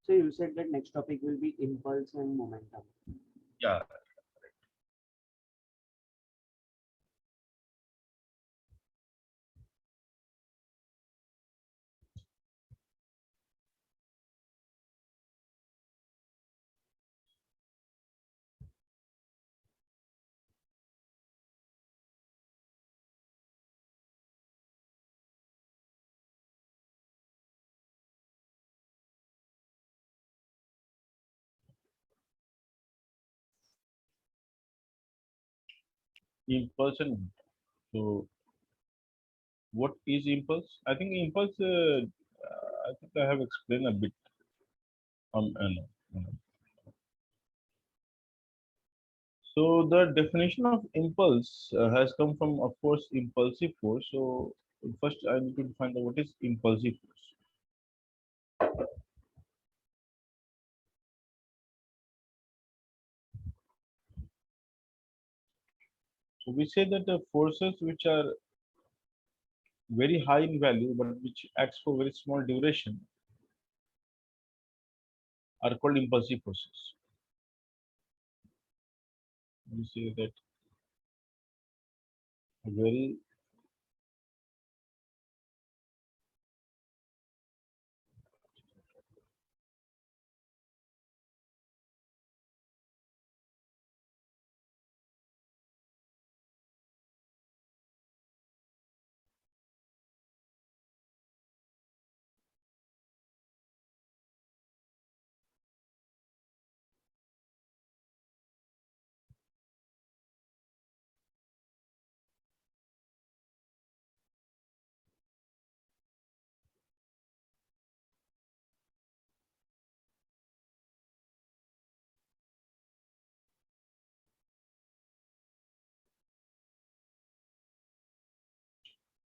So you said that next topic will be impulse and momentum. Yeah. Impulse and so what is impulse? I think impulse. I think I have explained a bit. No, no. So the definition of impulse has come from, of course, impulsive force. So first, I need to define what is impulsive force. So we say that the forces which are very high in value but which acts for very small duration are called impulsive forces. We say that a very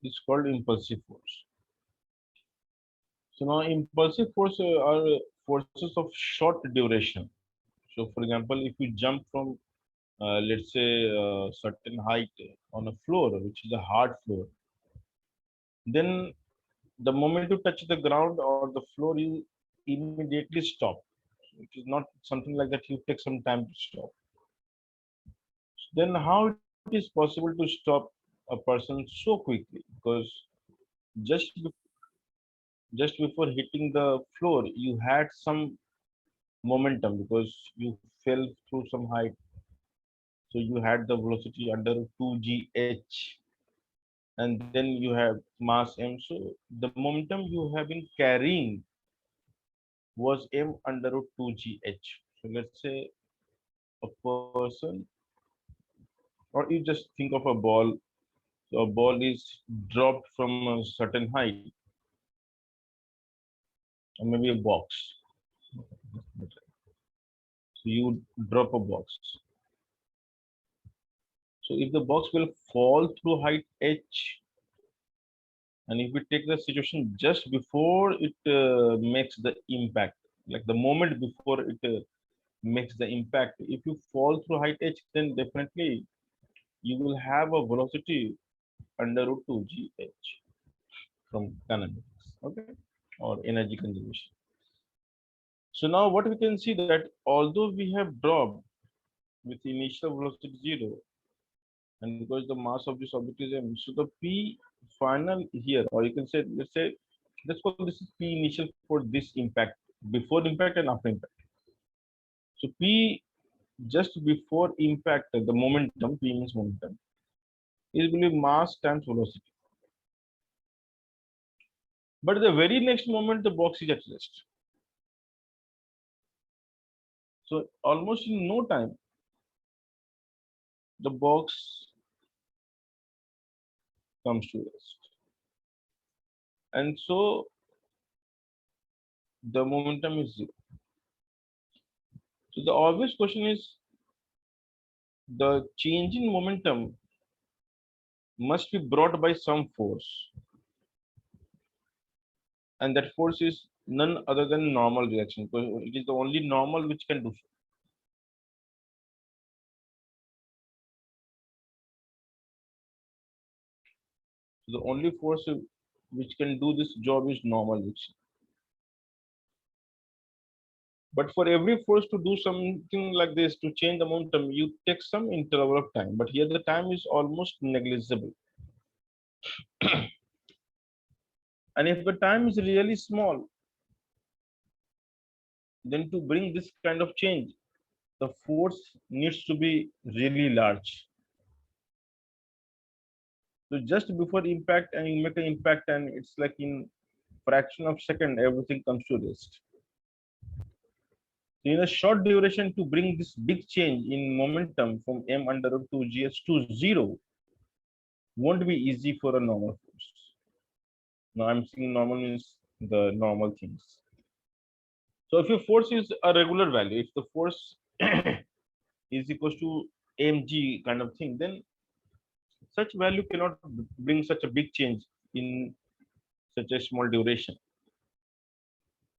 it's called impulsive force. So now impulsive force are forces of short duration. So for example, if you jump from let's say a certain height on a floor, which is a hard floor, then the moment you touch the ground or the floor, you immediately stop. It is not something like that. You take some time to stop. Then how it is possible to stop a person so quickly? Because just be- just before hitting the floor, you had some momentum because you fell through some height. So you had the velocity under 2gh, and then you have mass m. So the momentum you have been carrying was m under root 2gh. So let's say a person, or you just think of a ball. So a ball is dropped from a certain height, or maybe a box. So you drop a box. So if the box will fall through height h, and if we take the situation just before it makes the impact, like the moment before it makes the impact, if you fall through height h, then definitely you will have a velocity under root 2gh from dynamics, okay, or energy conservation. So now what we can see that although we have dropped with initial velocity 0, and because the mass of this object is m, so the p final here, or you can say, let's call this p initial for this impact, before impact and after impact. So p just before impact, the momentum, p means momentum, is will be mass times velocity. But the very next moment, the box is at rest. So almost in no time, the box comes to rest. And so the momentum is zero. So the obvious question is the change in momentum must be brought by some force, and that force is none other than normal reaction, because it is the only normal which can do so. So the only force which can do this job is normal reaction. But for every force to do something like this, to change the momentum, you take some interval of time. But here the time is almost negligible. And if the time is really small, then to bring this kind of change, the force needs to be really large. So just before impact, and you make an impact, and it's like in fraction of second, everything comes to rest. So in a short duration, to bring this big change in momentum from m under root 2 gs to 0 won't be easy for a normal force. Now I'm saying normal means the normal things. So if your force is a regular value, if the force is equals to mg kind of thing, then such value cannot bring such a big change in such a small duration.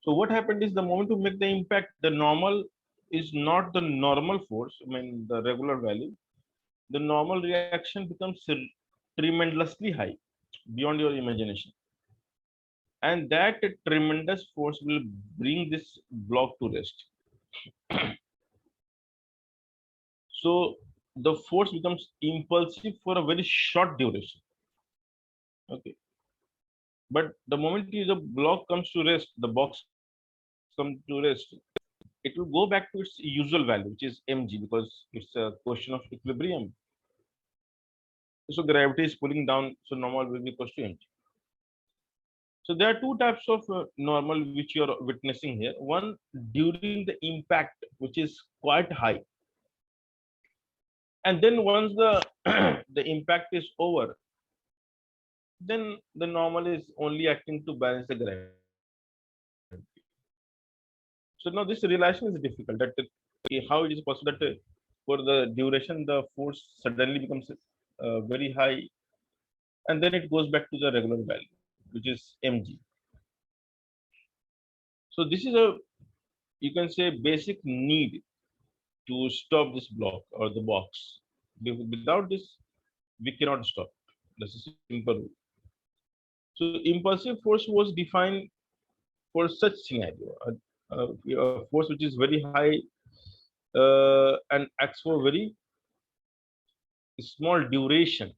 So what happened is, the moment to make the impact, the normal is not the normal force, I mean the regular value. The normal reaction becomes tremendously high, beyond your imagination. And that tremendous force will bring this block to rest. So the force becomes impulsive for a very short duration. Okay. But the moment the block comes to rest, the box comes to rest, it will go back to its usual value, which is mg, because it's a question of equilibrium. So gravity is pulling down, so normal will be equal to mg. So there are two types of normal which you are witnessing here. One during the impact, which is quite high, and then once the the impact is over, then the normal is only acting to balance the gravity. So now this relation is difficult. That how it is possible that for the duration the force suddenly becomes very high, and then it goes back to the regular value, which is mg. So this is a, you can say, basic need to stop this block or the box. Without this, we cannot stop. That's a simple rule. So impulsive force was defined for such scenario, a force which is very high and acts for very small duration.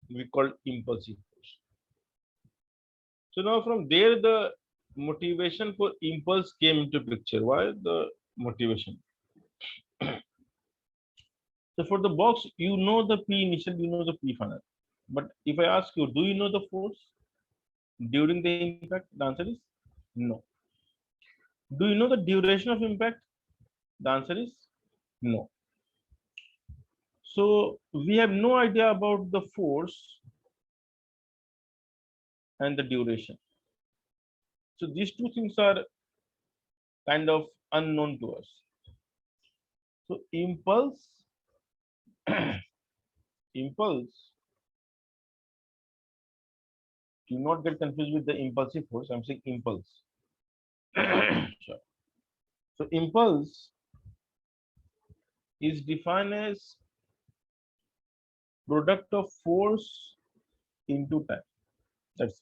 We call impulsive force. So now from there, the motivation for impulse came into picture. Why the motivation? So for the box, you know the P initial, you know the P final. But if I ask you, do you know the force during the impact? The answer is no. Do you know the duration of impact? The answer is no. So we have no idea about the force and the duration. So these two things are kind of unknown to us. So impulse, do not get confused with the impulsive force. I'm saying impulse. Sure. So impulse is defined as product of force into time. That's it.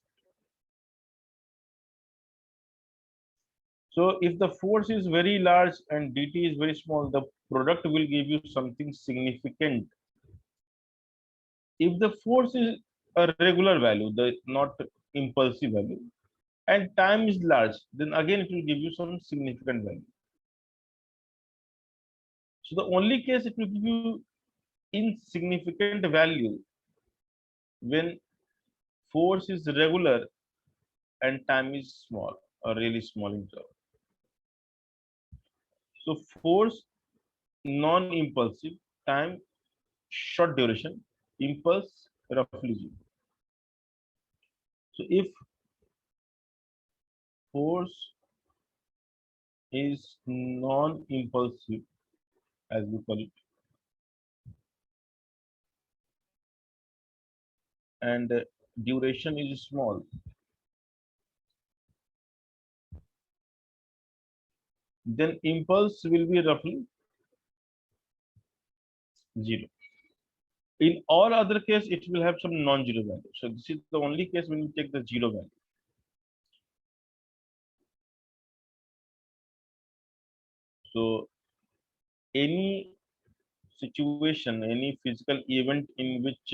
So if the force is very large and dt is very small, the product will give you something significant. If the force is a regular value, the not impulsive value, and time is large, then again it will give you some significant value. So the only case it will give you insignificant value when force is regular and time is small, or really small interval. So force non-impulsive, time short duration, impulse roughly zero. So if force is non-impulsive, as we call it, and duration is small, then impulse will be roughly zero. In all other case, it will have some non-zero value. So this is the only case when you take the zero value. So any situation, any physical event in which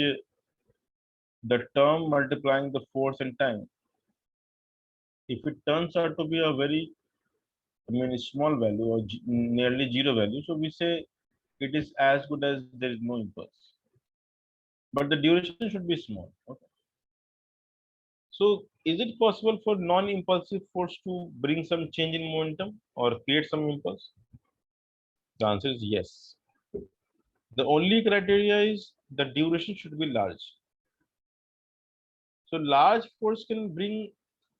the term multiplying the force and time, if it turns out to be a very, I mean, a small value or nearly zero value, so we say it is as good as there is no impulse. But the duration should be small. Okay. So is it possible for non-impulsive force to bring some change in momentum or create some impulse? The answer is yes. The only criteria is the duration should be large. So large force can bring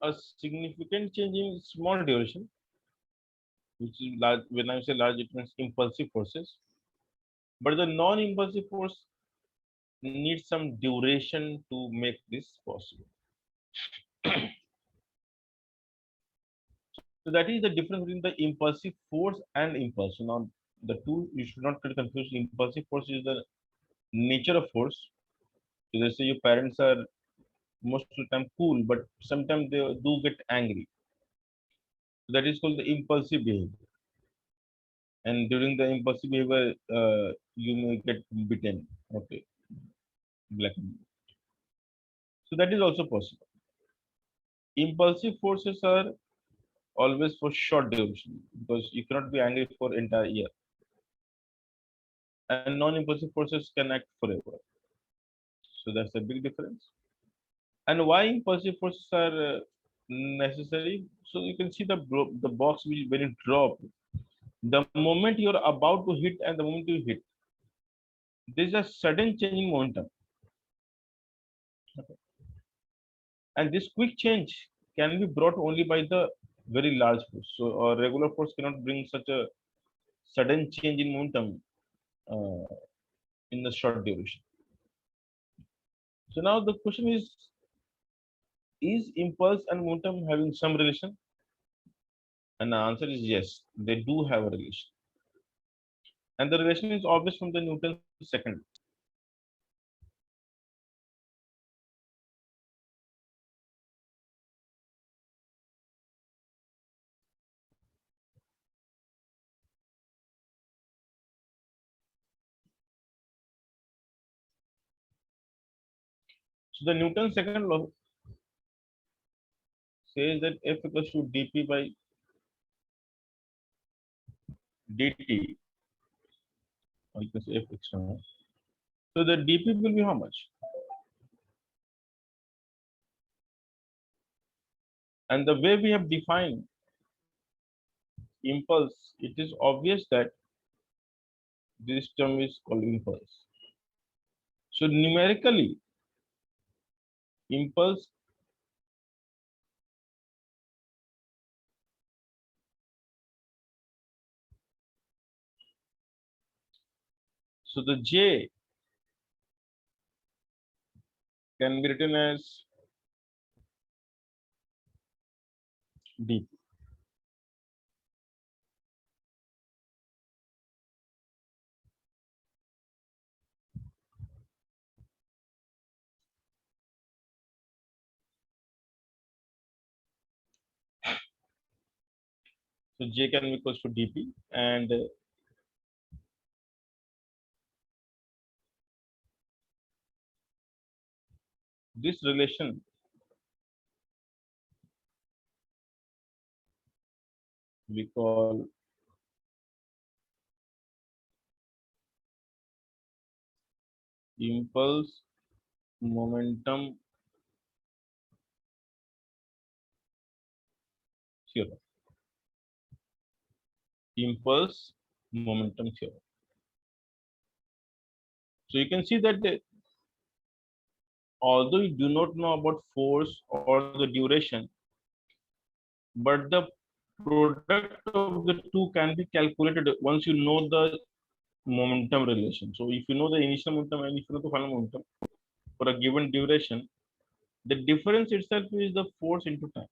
a significant change in small duration, which is large. When I say large, it means impulsive forces. But the non-impulsive force needs some duration to make this possible. So that is the difference between the impulsive force and impulse. So now the two you should not get confused. Impulsive force is the nature of force. So let's say your parents are most of the time cool, but sometimes they do get angry. So that is called the impulsive behavior. And during the impulsive behavior, you may get bitten. Okay, black. So that is also possible. Impulsive forces are always for short duration because you cannot be angry for entire year. And non-impulsive forces can act forever. So that's a big difference. And why impulsive forces are necessary? So you can see the box when it drop. The moment you're about to hit and the moment you hit, there's a sudden change in momentum. Okay. And this quick change can be brought only by the very large force. So a regular force cannot bring such a sudden change in momentum uh, in the short duration. So now the question is impulse and momentum having some relation? And the answer is yes, they do have a relation. And the relation is obvious from the Newton's second. So the Newton's second law says that F equals to dp by dt, or you can say F external. So the dp will be how much? And the way we have defined impulse, it is obvious that this term is called impulse. So numerically, impulse, so the J can be written as dp. So J can be equals to dp, and this relation we call impulse momentum theorem. Impulse momentum theorem. So you can see that although you do not know about force or the duration, but the product of the two can be calculated once you know the momentum relation. So if you know the initial momentum and if you know the final momentum for a given duration, the difference itself is the force into time.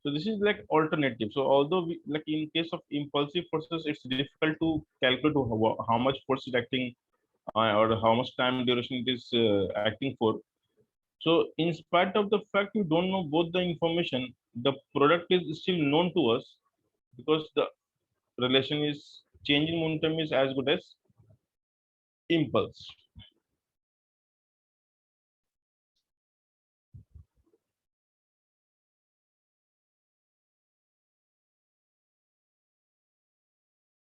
So this is like alternative. So although like in case of impulsive forces, it's difficult to calculate how much force is acting or how much time duration it is acting for. So in spite of the fact you don't know both the information, the product is still known to us because the relation is change in momentum is as good as impulse.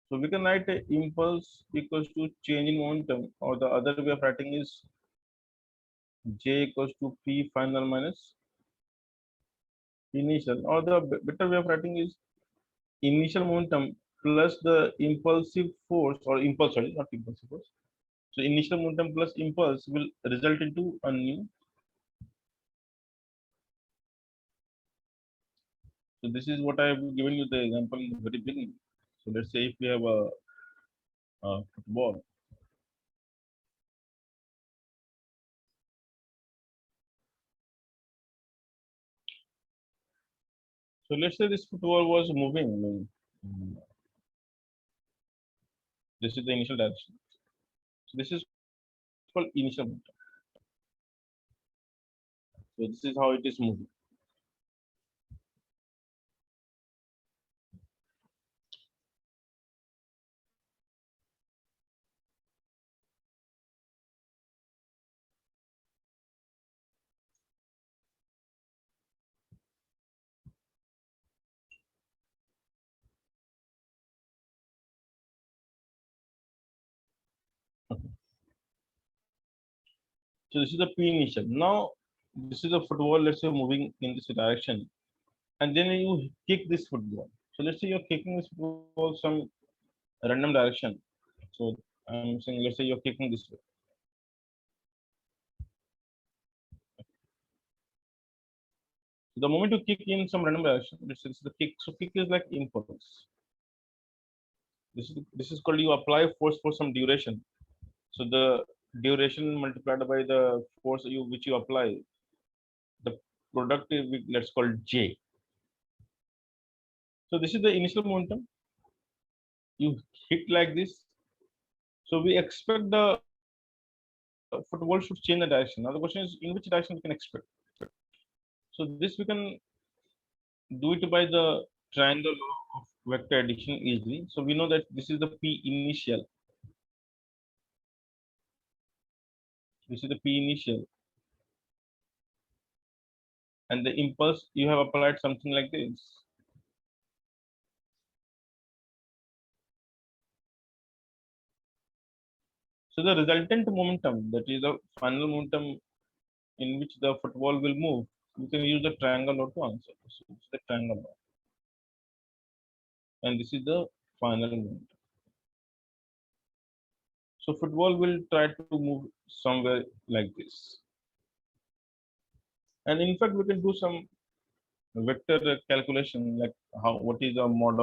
So we can write a impulse equals to change in momentum, or the other way of writing is J equals to P final minus initial, or the better way of writing is initial momentum plus the impulsive force or impulse, sorry, not impulsive force. So initial momentum plus impulse will result into a new. So this is what I have given you the example in the very beginning. So let's say if we have a football. So let's say this football was moving. I mean, this is the initial direction. So this is called initial momentum. So this is how it is moving. So this is the P initial. Now this is the football. Let's say moving in this direction, and then you kick this football. So let's say you're kicking this football some random direction. So I'm saying, let's say you're kicking this way. So the moment you kick in some random direction, let's say this is the kick. So kick is like impulse. This is called you apply force for some duration. So the duration multiplied by the force which you apply, the product is let's call J. So this is the initial momentum. You hit like this. So we expect the football should change the direction. Now the question is in which direction we can expect. So this we can do it by the triangle of vector addition easily. So we know that this is the P initial. This is the P initial. And the impulse you have applied something like this. So the resultant momentum, that is the final momentum in which the football will move, you can use the triangle law to answer. So it's the triangle law. And this is the final momentum. So football will try to move somewhere like this. And in fact, we can do some vector calculation, like what is the mod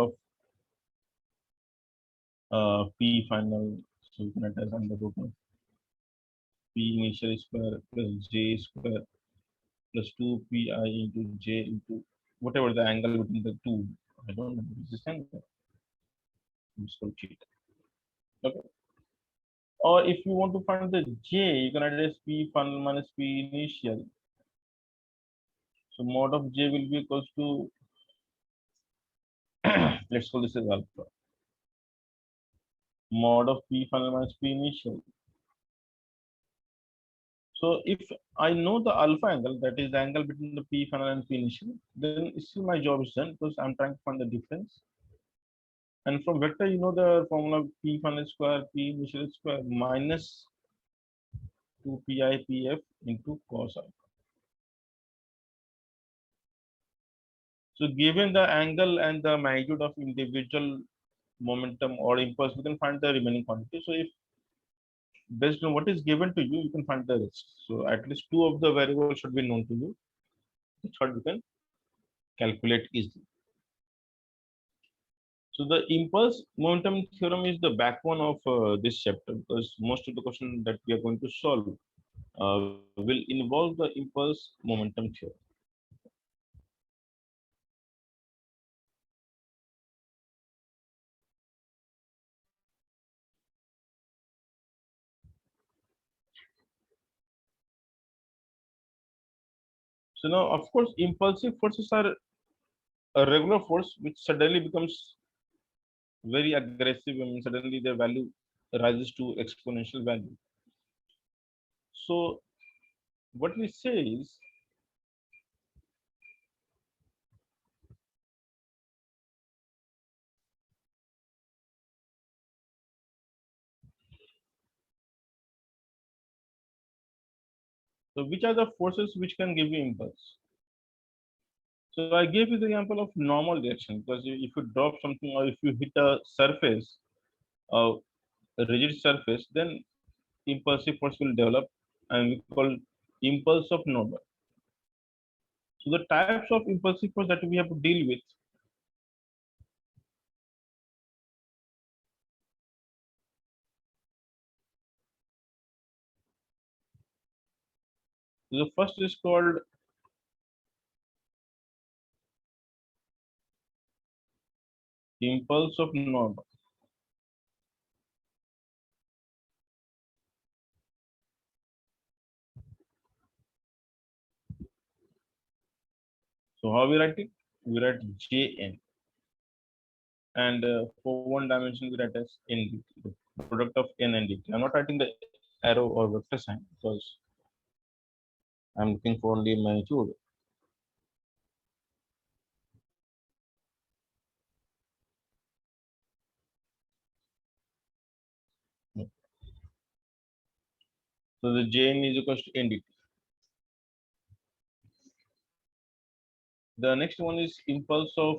of P final. So we can write as under root of P initial square plus J square plus 2pi into J into whatever the angle between the two. I don't know this angle. It's called theta. Okay. Or if you want to find the J, you can write as P final minus P initial. So mod of J will be equals to let's call this as alpha. Mod of P final minus P initial. So if I know the alpha angle, that is the angle between the P final and P initial, then still my job is done because I'm trying to find the difference. And from vector, you know the formula P final square P initial square minus 2pi pf into cos alpha. So given the angle and the magnitude of individual momentum or impulse, we can find the remaining quantity. So if based on what is given to you, you can find the rest. So at least two of the variables should be known to you. The third we can calculate easily. So the impulse momentum theorem is the backbone of this chapter because most of the questions that we are going to solve will involve the impulse momentum theorem. So now, of course, impulsive forces are a regular force which suddenly becomes very aggressive, I mean, suddenly their value rises to exponential value. So what we say is, so which are the forces which can give you impulse? So I gave you the example of normal reaction, because if you drop something or if you hit a surface, a rigid surface, then impulsive force will develop, and we call impulse of normal. So the types of impulsive force that we have to deal with, the first is called impulse of normal. So how we write it? We write Jn, and for one dimension we write as NDT, the product of n and dt. I'm not writing the arrow or vector sign because I'm looking for only magnitude. So the Jn is equals to NDT. The next one is impulse of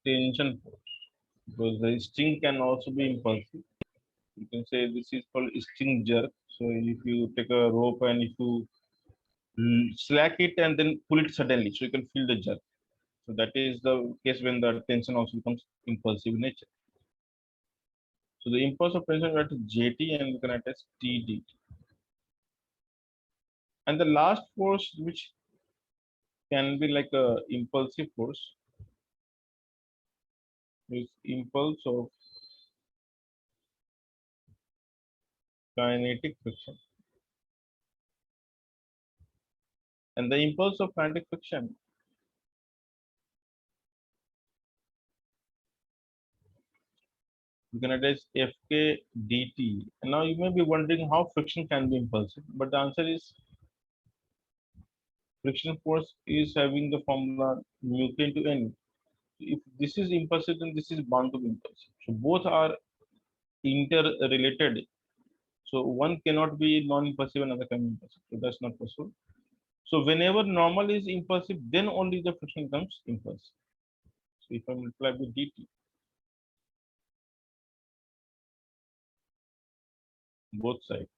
tension force, because the string can also be impulsive. You can say this is called string jerk. So if you take a rope and if you slack it and then pull it suddenly, so you can feel the jerk. So that is the case when the tension also becomes impulsive in nature. So the impulse of tension is JT and we can attach TDT. And the last force which can be like a impulsive force is impulse of kinetic friction. And the impulse of kinetic friction, you can attach Fk dt. And now you may be wondering how friction can be impulsive, but the answer is friction force is having the formula mu k into n. If this is impulsive, then this is bound to be impulsive. So both are interrelated. So one cannot be non-impulsive and another can be impulsive. So that's not possible. So whenever normal is impulsive, then only the friction becomes impulsive. So if I multiply with dt, both sides,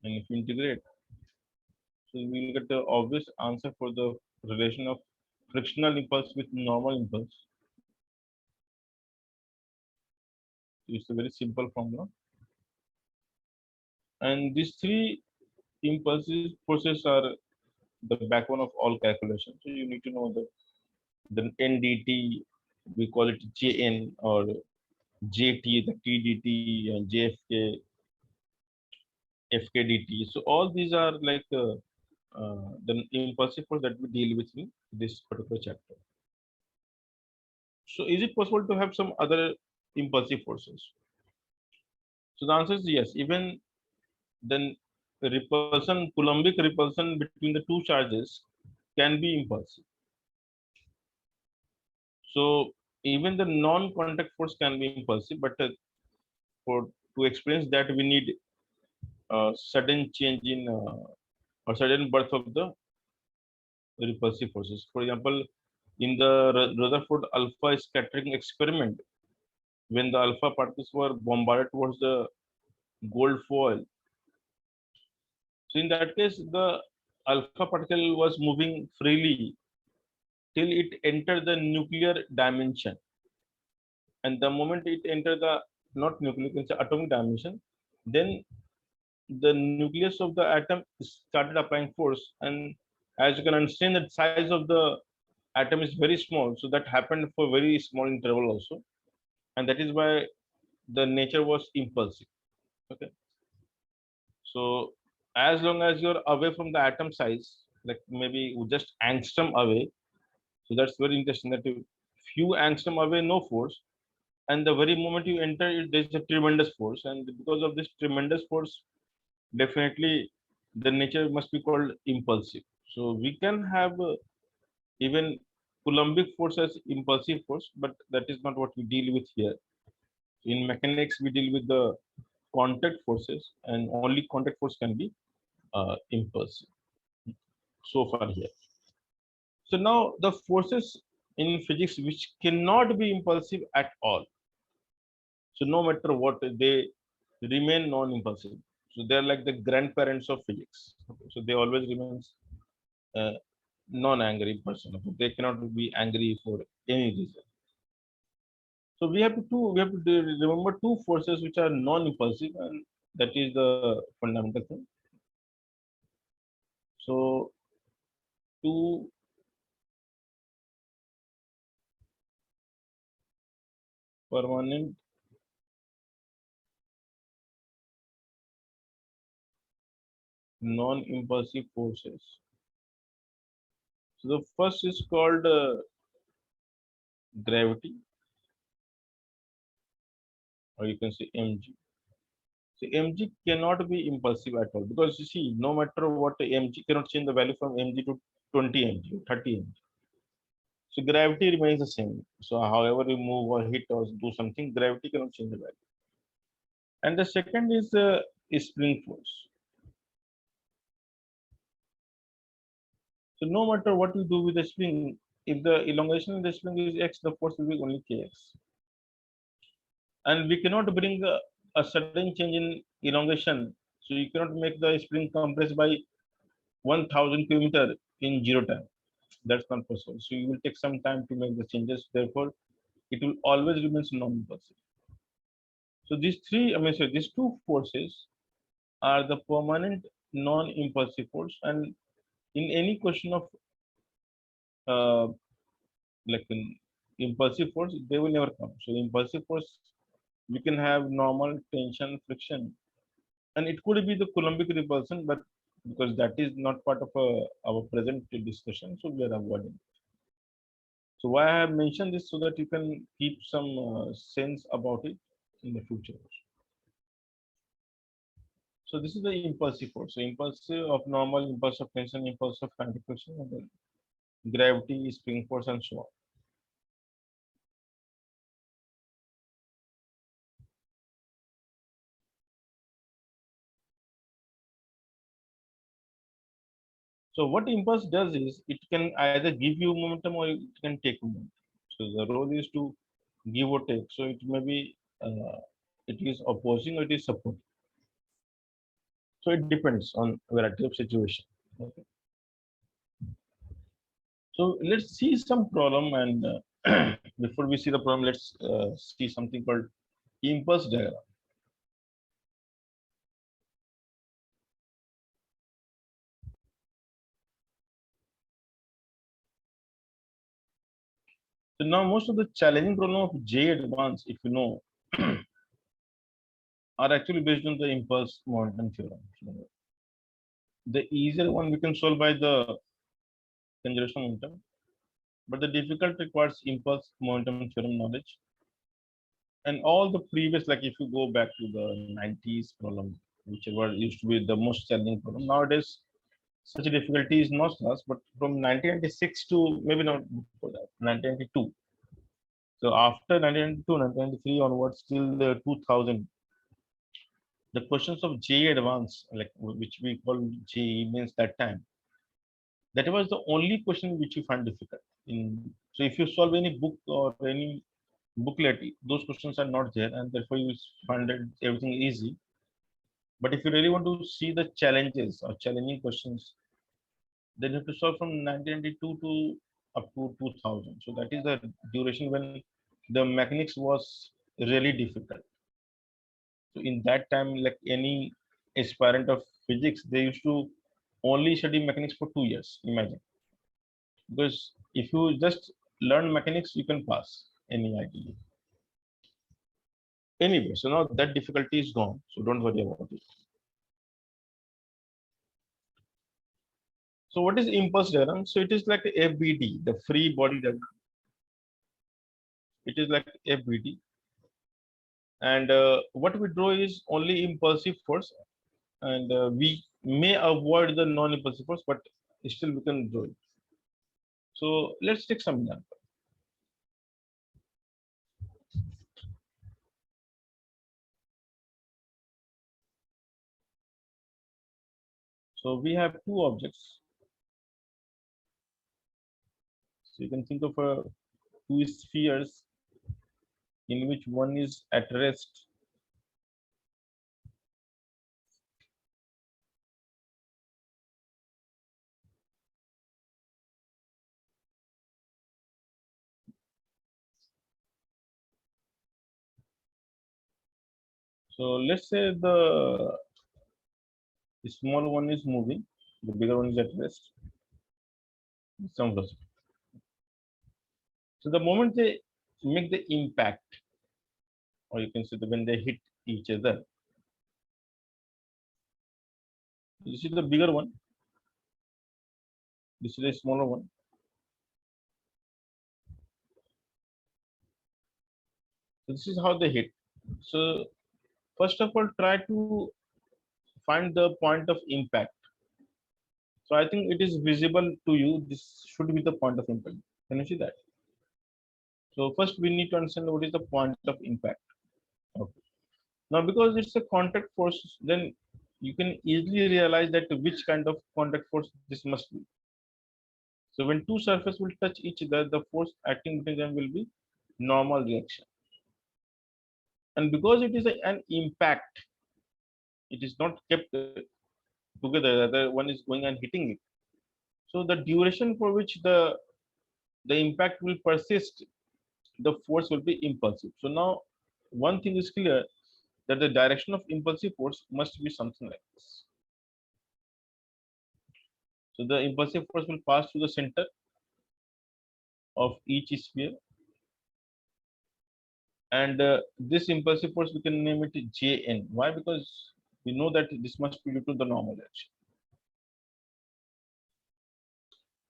and if you integrate, so we will get the obvious answer for the relation of frictional impulse with normal impulse. It's a very simple formula. And these three impulsive forces are the backbone of all calculations. So you need to know the NDT, we call it JN, or JT, the TDT, and JFK, FKDT. So all these are like the impulsive force that we deal with in this particular chapter. So is it possible to have some other impulsive forces? So the answer is yes. Even then repulsion, Coulombic repulsion between the two charges can be impulsive. So even the non-contact force can be impulsive, but for to experience that we need a sudden change in or sudden birth of the repulsive forces. For example, in the Rutherford alpha scattering experiment, when the alpha particles were bombarded towards the gold foil, so in that case, the alpha particle was moving freely till it entered the nuclear dimension. And the moment it entered the not nuclear, it's atomic dimension, then the nucleus of the atom started applying force. And as you can understand, the size of the atom is very small. So that happened for very small interval also. And that is why the nature was impulsive. Okay. So as long as you're away from the atom size, like maybe just angstrom away. So that's very interesting that few angstrom away, no force, and the very moment you enter it, there's a tremendous force, and because of this tremendous force, definitely the nature must be called impulsive. So we can have even Coulombic force as impulsive force, but that is not what we deal with here. In mechanics, we deal with the contact forces, and only contact force can be impulsive so far here. So now the forces in physics which cannot be impulsive at all. So no matter what, they remain non-impulsive. So they're like the grandparents of physics. Okay, so they always remains uh, non-angry person. Okay, they cannot be angry for any reason. So we have to remember two forces which are non-impulsive, and that is the fundamental thing. So two permanent non-impulsive forces. So the first is called gravity, or you can say mg. So mg cannot be impulsive at all, because you see, no matter what, mg cannot change the value from mg to 20 mg or 30 mg. So gravity remains the same. So however you move or hit or do something, gravity cannot change the value. And the second is spring force. So no matter what you do with the spring, if the elongation in the spring is x, the force will be only kx. And we cannot bring a sudden change in elongation. So you cannot make the spring compress by 1000 kilometer in zero time. That's not possible. So you will take some time to make the changes. Therefore, it will always remain non-impulsive. So these three, I mean, sorry, these two forces are the permanent non-impulsive force, and in any question of uh, like an impulsive force, they will never come. So impulsive force, we can have normal tension, friction, and it could be the Coulombic repulsion, but because that is not part of our present discussion, so we are avoiding. So why I have mentioned this, so that you can keep some sense about it in the future. So this is the impulsive force. So impulsive of normal, impulse of tension, impulse of kinetic friction, and then gravity, spring force, and so on. So what impulse does is it can either give you momentum or it can take momentum. So the role is to give or take. So it may be it is opposing or it is supporting. So it depends on variety of situation. Okay. So let's see some problem, and before we see the problem, let's see something called impulse diagram. So now most of the challenging problem of J advance, if you know, are actually based on the impulse momentum theorem. So the easier one we can solve by the conservation momentum, but the difficult requires impulse momentum theorem knowledge. And all the previous, like if you go back to the 90s problem, whichever used to be the most challenging problem, nowadays such a difficulty is not less, but from 1996 to maybe not before that, 1992. So after 1992, 1993 onwards till the 2000, the questions of JE advance, like which we call JE, means that time, that was the only question which you find difficult. So if you solve any book or any booklet, those questions are not there, and therefore you find it everything easy. But if you really want to see the challenges or challenging questions, then you have to solve from 1992 to up to 2000. So that is the duration when the mechanics was really difficult. So in that time, like any aspirant of physics, they used to only study mechanics for 2 years. Imagine, because if you just learn mechanics, you can pass any idea. Anyway, so now that difficulty is gone, so don't worry about it. So what is impulse diagram? So it is like a FBD, the free body diagram. It is like FBD. And what we draw is only impulsive force, and we may avoid the non-impulsive force, but still we can draw it. So let's take some example. So we have two objects. So you can think of two spheres in which one is at rest. So let's say the small one is moving, the bigger one is at rest. Some velocity. So the moment they make the impact, or you can say that when they hit each other, this is the bigger one, this is the smaller one. So this is how they hit. So first of all, try to find the point of impact. So I think it is visible to you. This should be the point of impact. Can you see that? So first we need to understand what is the point of impact. Okay. Now because it's a contact force, then you can easily realize that which kind of contact force this must be. So when two surfaces will touch each other, the force acting between them will be normal reaction. And because it is an impact, it is not kept together. The other one is going and hitting it. So the duration for which the impact will persist, the force will be impulsive. So now one thing is clear, that the direction of impulsive force must be something like this. So the impulsive force will pass through the center of each sphere, and this impulsive force we can name it Jn. Why? Because we know that this must be due to the normal action.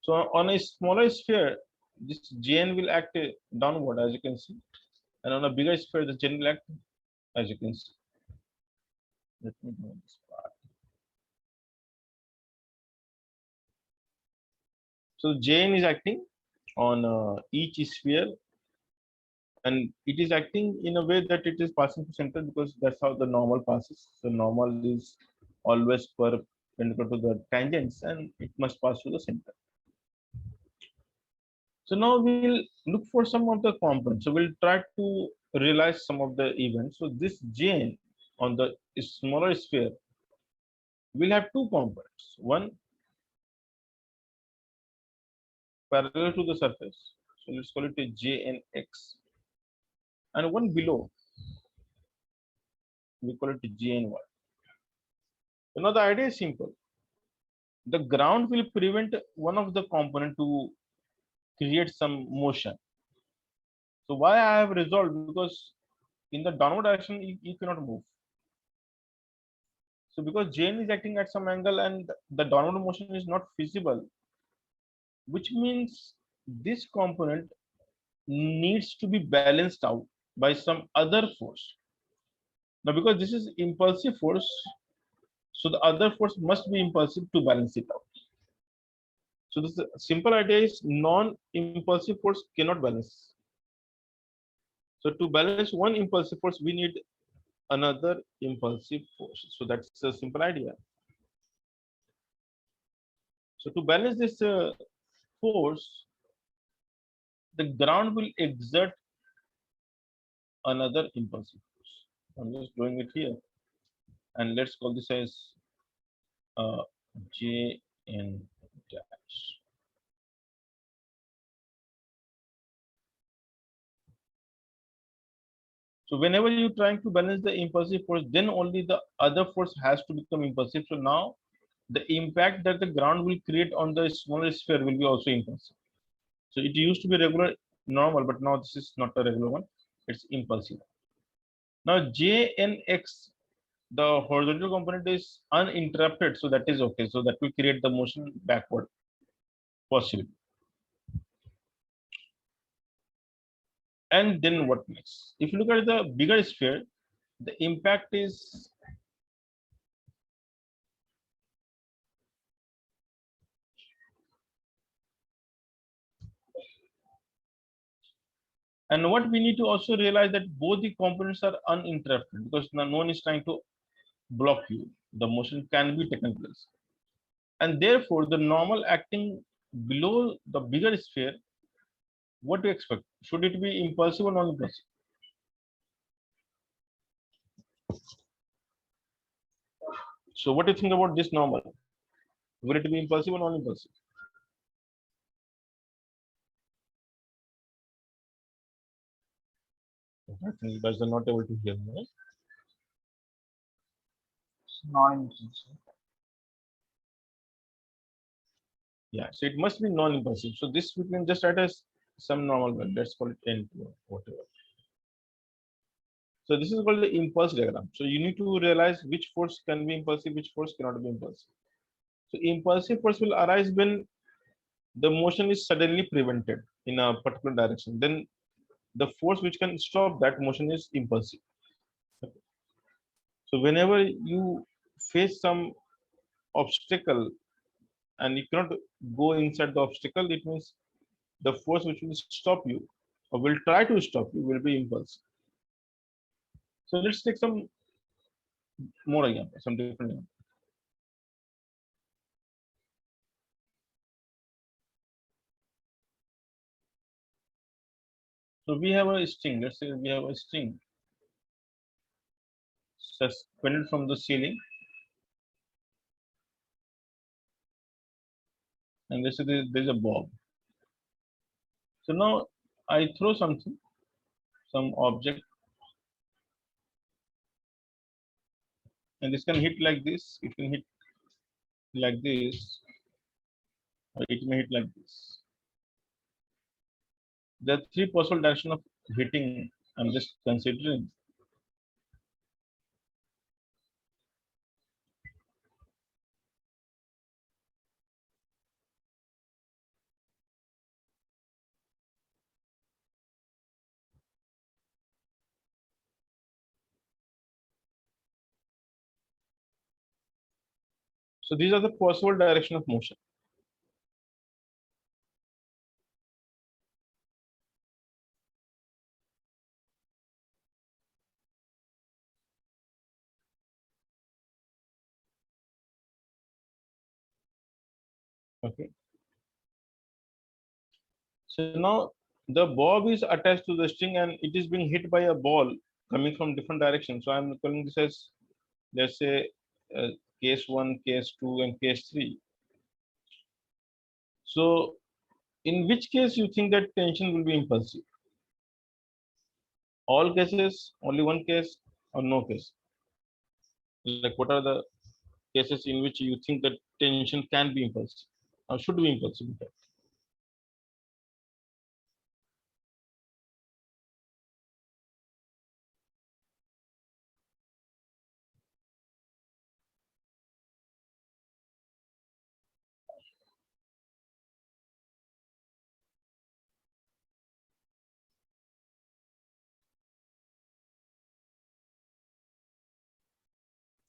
So on a smaller sphere, this Jn will act downward, as you can see, and on a bigger sphere, the Jn will act, as you can see. Let me do this part. So Jn is acting on each sphere, and it is acting in a way that it is passing to center, because that's how the normal passes. So normal is always perpendicular to the tangents, and it must pass through the center. So now we'll look for some of the components. So we'll try to realize some of the events. So this Jn on the smaller sphere will have two components. One parallel to the surface. So let's call it a Jnx. And one below, we call it Jny. So now the idea is simple. The ground will prevent one of the component to create some motion. So why I have resolved? Because in the downward direction, you cannot move. So because Jn is acting at some angle and the downward motion is not feasible, which means this component needs to be balanced out by some other force. Now because this is impulsive force, so the other force must be impulsive to balance it out. So this simple idea is non-impulsive force cannot balance. So to balance one impulsive force, we need another impulsive force. So that's a simple idea. So to balance this force, the ground will exert another impulsive force. I'm just drawing it here, and let's call this as Jn dash. So whenever you're trying to balance the impulsive force, then only the other force has to become impulsive. So now the impact that the ground will create on the smaller sphere will be also impulsive. So it used to be regular, normal, but now this is not a regular one. It's impulsive. Now Jnx the horizontal component is uninterrupted, so that is okay. So that will create the motion backward possible. And then what next? If you look at the bigger sphere, the impact is and what we need to also realize that both the components are uninterrupted because no one is trying to block you. The motion can be taken place. And therefore, the normal acting below the bigger sphere, what do you expect? Should it be impulsive or non-impulsive? So what do you think about this normal? Will it be impulsive or non-impulsive? I think you guys are not able to hear me. Right? Non-impulsive. Yeah, so it must be non-impulsive. So this we can just write as some normal value. Let's call it n2 or whatever. So this is called the impulse diagram. So you need to realize which force can be impulsive, which force cannot be impulsive. So impulsive force will arise when the motion is suddenly prevented in a particular direction. Then the force which can stop that motion is impulsive. So whenever you face some obstacle and you cannot go inside the obstacle, it means the force which will stop you or will try to stop you will be impulsive. So let's take some more examples, some different examples. So we have a string. Let's say we have a string suspended from the ceiling, and let's say there's a bob. So now I throw something, some object, and this can hit like this. It can hit like this, or it may hit like this. There are three possible directions of hitting. I'm just considering. So these are the possible direction of motion. Okay. So now the bob is attached to the string and it is being hit by a ball coming from different directions. So I'm calling this as, let's say, uh, case 1, case 2, and case 3. So in which case you think that tension will be impulsive? All cases, only one case, or no case? Like what are the cases in which you think that tension can be impulsive or should be impulsive? In fact?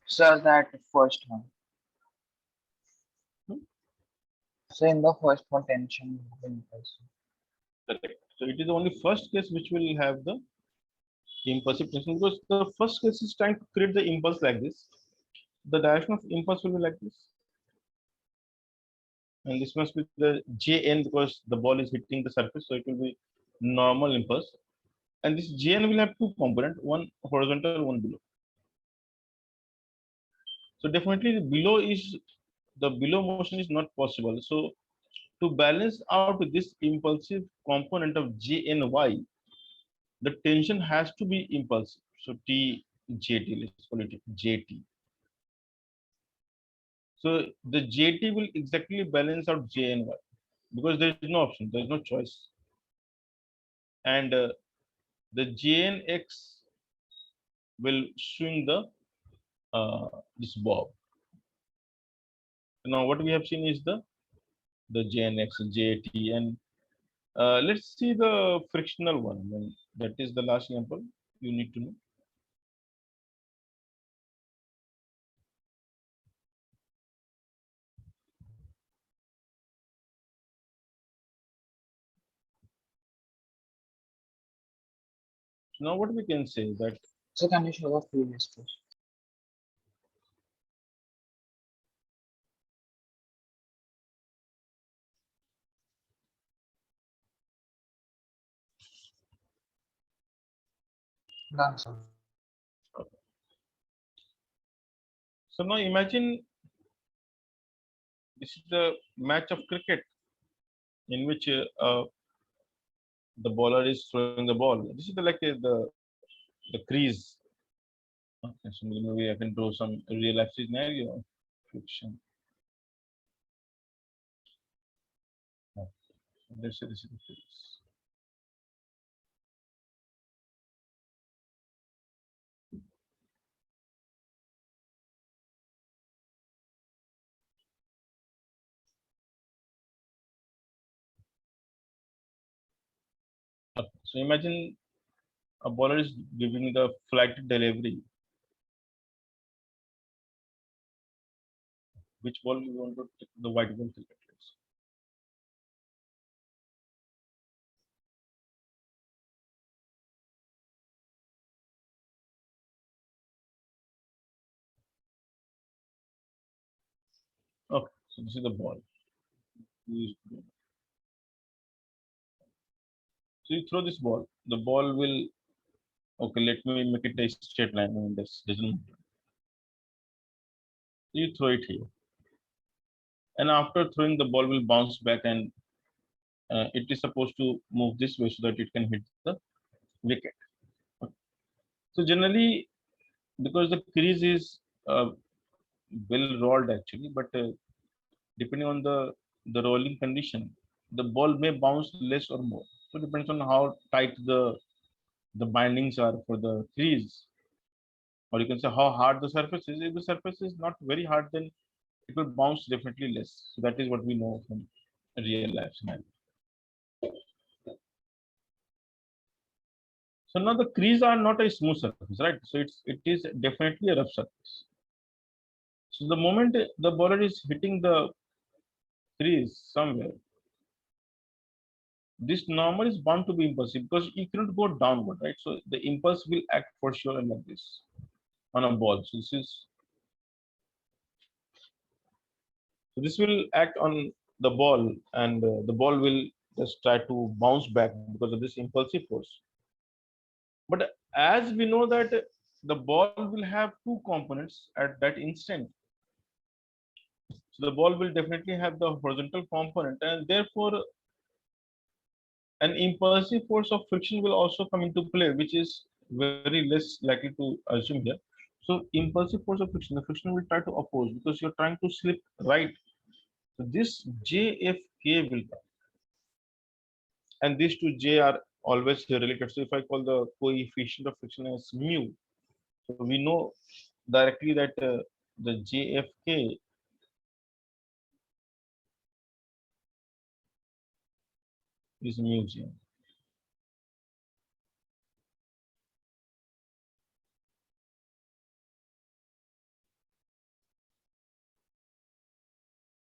So that first one. Hmm? So in the first one, tension will be impulsive. Correct. So it is only first case which will have the impulsive tension because the first case is trying to create the impulse like this. The direction of impulse will be like this. And this must be the Jn because the ball is hitting the surface, so it will be normal impulse. And this Jn will have two components, one horizontal, one below. So definitely the below motion is not possible. So to balance out this impulsive component of Jny, the tension has to be impulsive. So TJT, let's call it JT. So the JT will exactly balance out JNY because there is no option, there is no choice. And the JNX will swing the this bob. Now what we have seen is the JNX, JT, and let's see the frictional one. That is the last example you need to know. So now what we can say that So can you show the previous page? Done, sir. so now imagine this is the match of cricket in which the bowler is throwing the ball. This is the crease. Okay, so maybe I can draw some real life scenario. Fiction. Okay, so let's say this is the crease. Okay, so imagine a bowler is giving the flight delivery. Which ball we want to take the white ball cricket? Okay, so this is the ball. So you throw this ball. The ball will, okay, let me make it a straight line. I mean, this doesn't matter. You throw it here. And after throwing, the ball will bounce back and it is supposed to move this way so that it can hit the wicket. Okay. So generally, because the crease is well rolled actually, but depending on the rolling condition, the ball may bounce less or more. So it depends on how tight the bindings are for the crease, or you can say how hard the surface is. If the surface is not very hard, then it will bounce definitely less. So that is what we know from real life scenario. So now the crease are not a smooth surface, right? So it is definitely a rough surface. So the moment the bowler is hitting the crease somewhere, this normal is bound to be impulsive because you cannot go downward, right? So the impulse will act for sure like this on a ball. So this will act on the ball, and the ball will just try to bounce back because of this impulsive force. But as we know that the ball will have two components at that instant. So the ball will definitely have the horizontal component, and therefore an impulsive force of friction will also come into play, which is very less likely to assume here. So impulsive force of friction, the friction will try to oppose because you're trying to slip right. So this JFK will come, and these two J are always related. So if I call the coefficient of friction as mu, so we know directly that the JFK is mu J.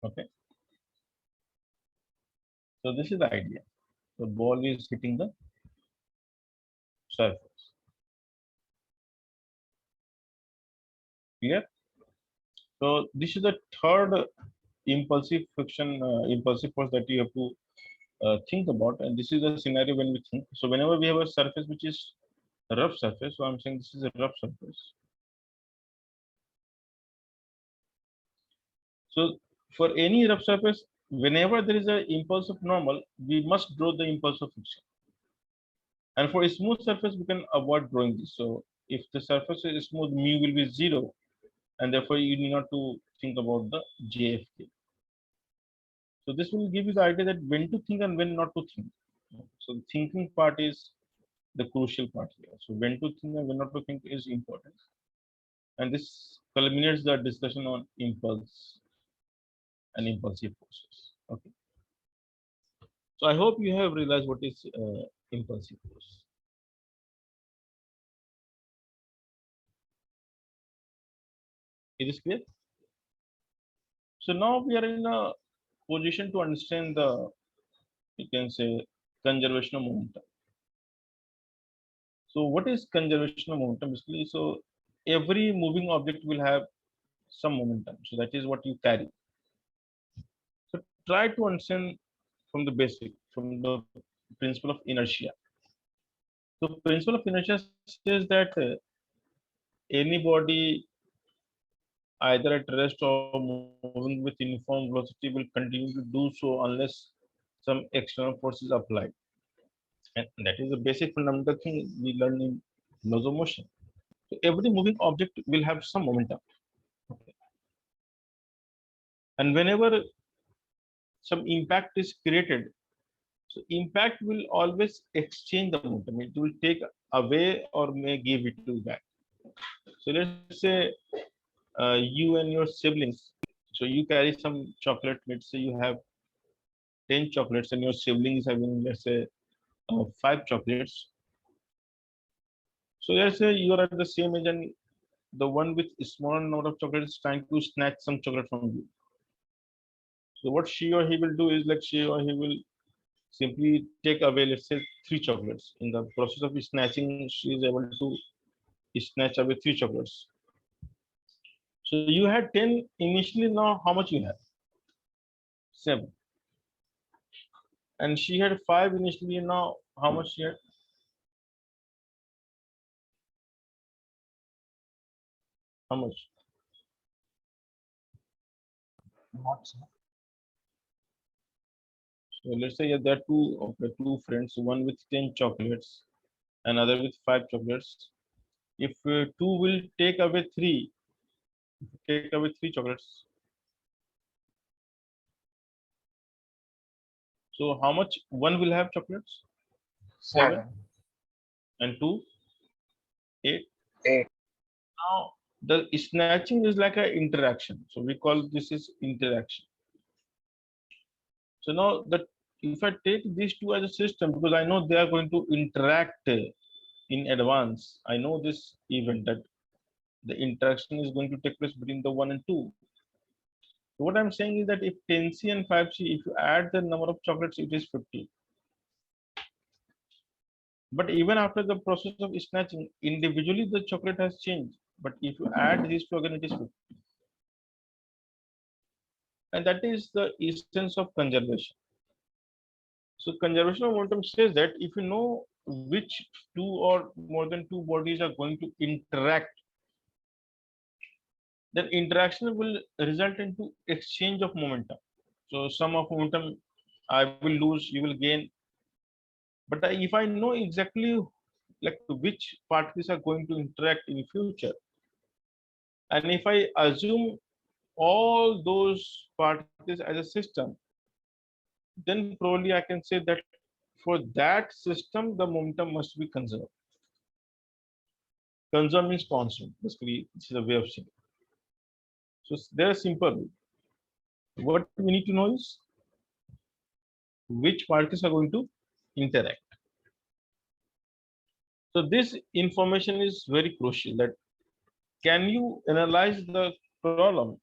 Okay. So this is the idea. The ball is hitting the surface. Clear? So this is the third impulsive friction, impulsive force that you have to think about, and this is the scenario when we think. So whenever we have a surface which is a rough surface, so I'm saying this is a rough surface. So for any rough surface, whenever there is an impulse of normal, we must draw the impulse of friction. And for a smooth surface, we can avoid drawing this. So if the surface is smooth, mu will be 0, and therefore you need not to think about the JFK. So this will give you the idea that when to think and when not to think. So the thinking part is the crucial part here. So when to think and when not to think is important. And this culminates the discussion on impulse and impulsive forces. Okay. So I hope you have realized what is impulsive force. Is this clear? So now we are in a position to understand the, you can say, conservation of momentum. So what is conservation of momentum basically? So every moving object will have some momentum. So that is what you carry. So try to understand from the basic, from the principle of inertia. So principle of inertia says that any body either at rest or moving with uniform velocity will continue to do so unless some external force is applied. And that is a basic fundamental thing we learn in laws of motion. So every moving object will have some momentum. Okay. And whenever some impact is created, so impact will always exchange the momentum. It will take away or may give it to back. So let's say you and your siblings. So you carry some chocolate. Let's say you have 10 chocolates and your siblings having, let's say, 5 chocolates. So let's say you are at the same age and the one with a small amount of chocolate is trying to snatch some chocolate from you. So what she or he will do is like she or he will simply take away, let's say, 3 chocolates. In the process of snatching, she is able to snatch away 3 chocolates. So you had 10 initially, now how much you have? 7. And she had 5 initially, now how much she had? How much? Not so. So let's say there are two friends, one with 10 chocolates, another with 5 chocolates. If two will take away three chocolates. So how much one will have chocolates? 7 7, and 2, 8. 8. Now the snatching is like an interaction. So we call this is interaction. So now that if I take these two as a system, because I know they are going to interact in advance, I know this event that the interaction is going to take place between the 1 and 2. So what I'm saying is that if 10C and 5C, if you add the number of chocolates, it is 50. But even after the process of snatching, individually the chocolate has changed. But if you add these two again, it is 50. And that is the essence of conservation. So conservation of momentum says that if you know which two or more than two bodies are going to interact, then interaction will result into exchange of momentum. So sum of momentum, I will lose, you will gain. But if I know exactly like which particles are going to interact in future, and if I assume all those particles as a system, then probably I can say that for that system, the momentum must be conserved. Conserve means constant. Basically, this is a way of saying. So there are simple. What we need to know is which particles are going to interact. So this information is very crucial. That can you analyze the problem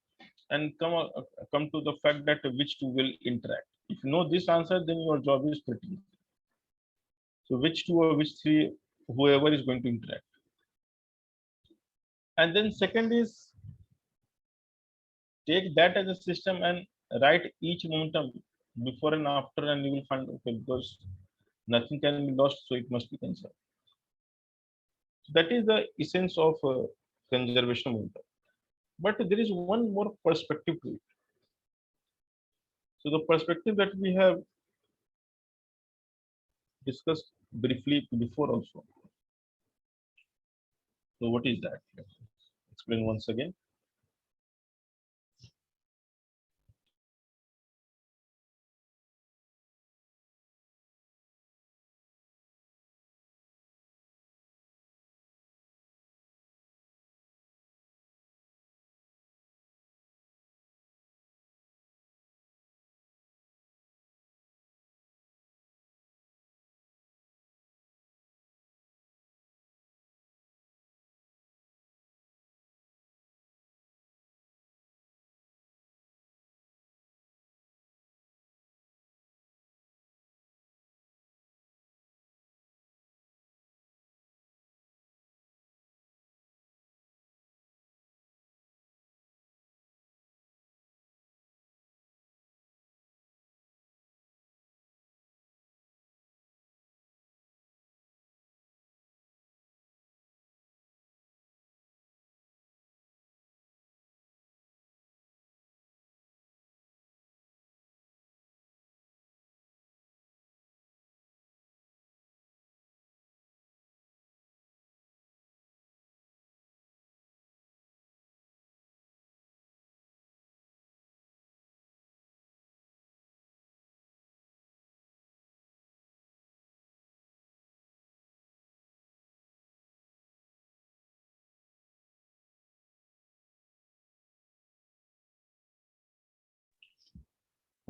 and come to the fact that which two will interact. If you know this answer, then your job is pretty easy. So which two or which three, whoever is going to interact. And then second is take that as a system and write each momentum before and after, and you will find okay because nothing can be lost, so it must be conserved. So that is the essence of conservation momentum. But there is one more perspective to it. So the perspective that we have discussed briefly before also. So what is that? Explain once again.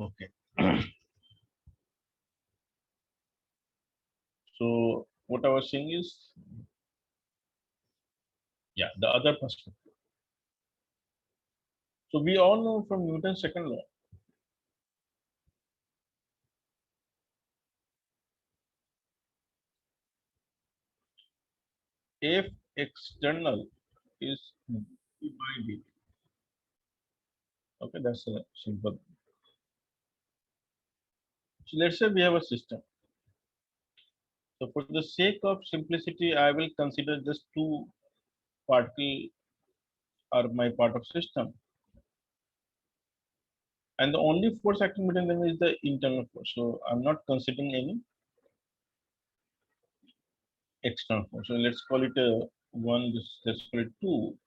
Okay. So what I was saying is, yeah, the other perspective. So we all know from Newton's second law, if external is d by dt. Okay, that's a simple. So let's say we have a system. So for the sake of simplicity, I will consider just two particles are my part of system, and the only force acting between them is the internal force. So I'm not considering any external force. So let's call it one. Let's call it two.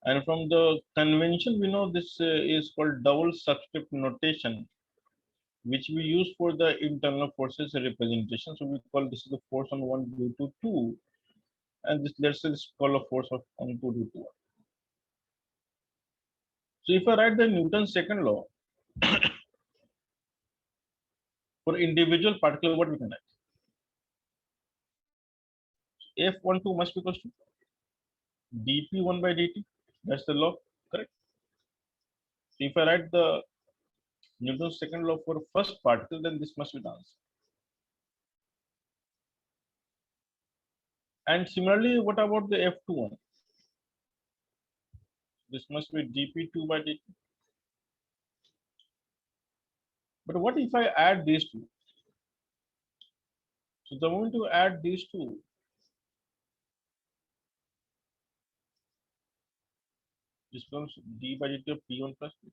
And from the convention, we know this is called double subscript notation, which we use for the internal forces representation. So we call this is the force on one due to two, and this let's say this call a force of on two due to one. So if I write the Newton's second law for individual particle, what we can write? F12 must be equal to dp1 by dt. That's the law, correct? So if I write the Newton's second law for first particle, then this must be the answer. And similarly, what about the F21? This must be dp2 by dt. But what if I add these two? So the moment you add these two, this becomes d by dt of p1 plus p2.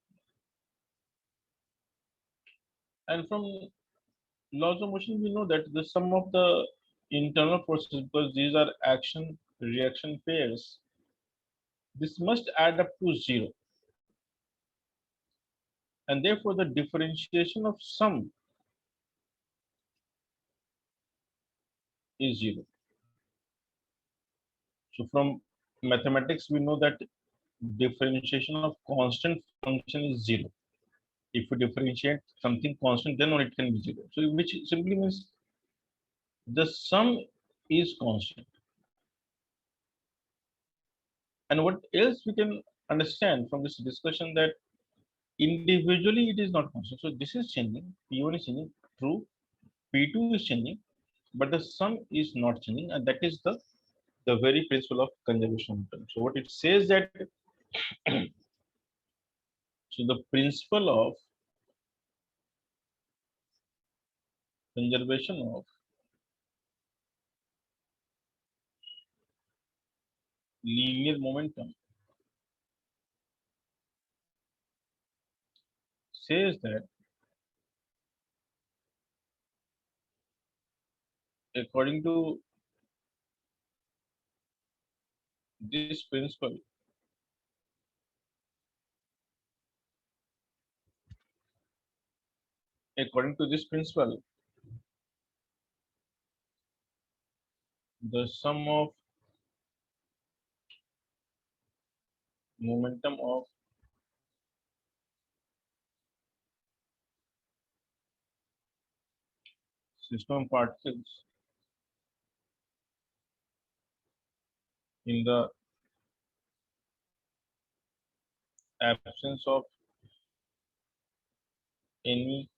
And from laws of motion, we know that the sum of the internal forces, because these are action reaction pairs, this must add up to zero. And therefore, the differentiation of sum is zero. So from mathematics, we know that differentiation of constant function is zero. If you differentiate something constant, then only it can be zero. So which simply means the sum is constant. And what else we can understand from this discussion, that individually it is not constant. So this is changing, P1 is changing, true, P2 is changing, but the sum is not changing, and that is the very principle of conservation of term. So what it says that so the principle of conservation of linear momentum says that according to this principle, according to this principle, the sum of momentum of system particles in the absence of any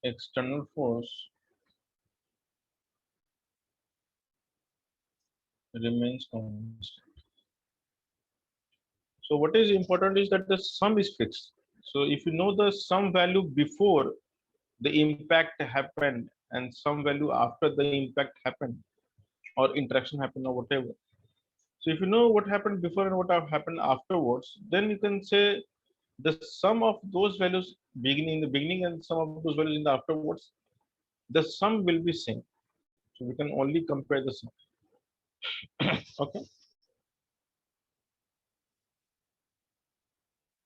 external force remains constant. So what is important is that the sum is fixed. So if you know the sum value before the impact happened and some value after the impact happened or interaction happened or whatever. So if you know what happened before and what have happened afterwards, then you can say the sum of those values beginning in the beginning and some of those values in the afterwards, the sum will be same. So we can only compare the sum. Okay.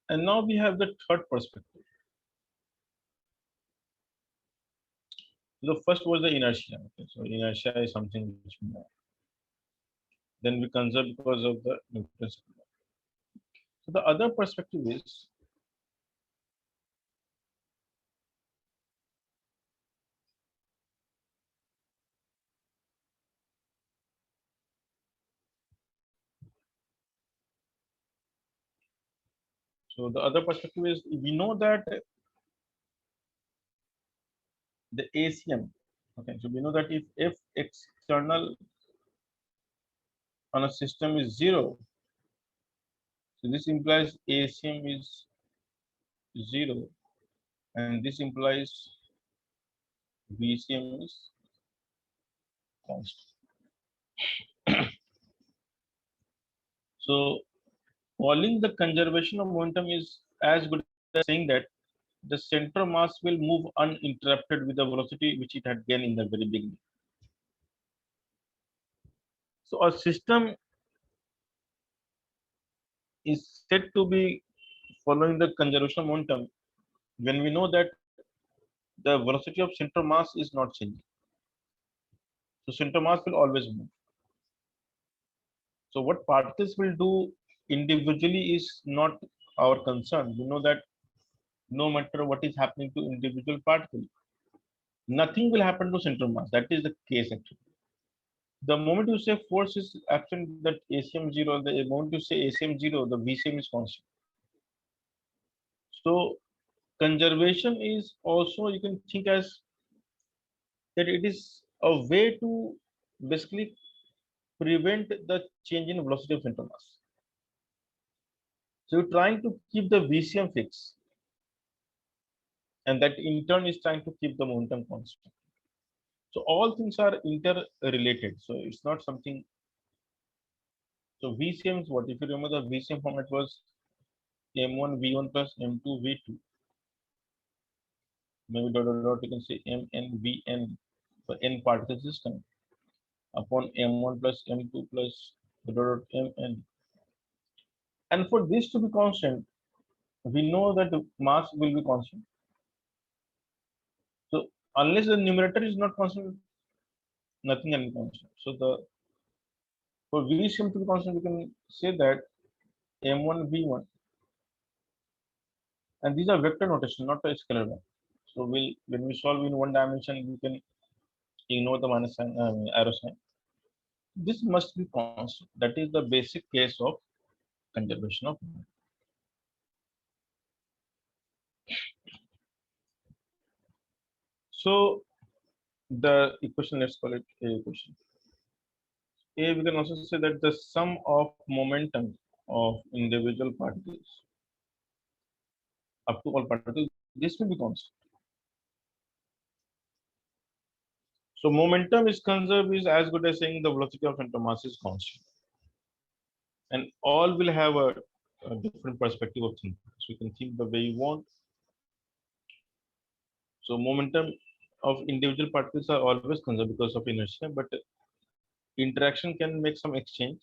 And now we have the third perspective. The first was the inertia. Okay. So inertia is something which we know. Then we conserve because of the Newton's law. So the other perspective is we know that the ACM. Okay, so we know that if external on a system is 0, so this implies ACM is 0, and this implies VCM is constant. So calling the conservation of momentum is as good as saying that the center mass will move uninterrupted with the velocity which it had gained in the very beginning. So a system is said to be following the conservation of momentum when we know that the velocity of center mass is not changing. So center mass will always move. So what particles will do individually is not our concern. We know that no matter what is happening to individual particle, nothing will happen to center mass. That is the case actually. The moment you say force is absent, that ACM 0, the moment you say ACM 0, the VCM is constant. So conservation is also, you can think as that it is a way to basically prevent the change in velocity of center mass. So you're trying to keep the VCM fixed, and that in turn is trying to keep the momentum constant. So all things are interrelated. So it's not something. So VCM is what? If you remember, the VCM format was M1 V1 plus M2 V2. Maybe dot dot dot. You can say Mn Vn for n particle system upon M1 plus M2 plus dot dot Mn. And for this to be constant, we know that the mass will be constant. So unless the numerator is not constant, nothing can be constant. So the for VCM to be constant, we can say that M1 V1, and these are vector notation, not a scalar one. So when we solve in one dimension, we can ignore the minus sign, arrow sign. This must be constant. That is the basic case of conservation of moment. So the equation, let's call it A equation. A, we can also say that the sum of momentum of individual particles up to all particles, this will be constant. So momentum is conserved is as good as saying the velocity of center mass is constant. And all will have a different perspective of thinking. So you can think the way you want. So momentum of individual particles are always conserved because of inertia, but interaction can make some exchange.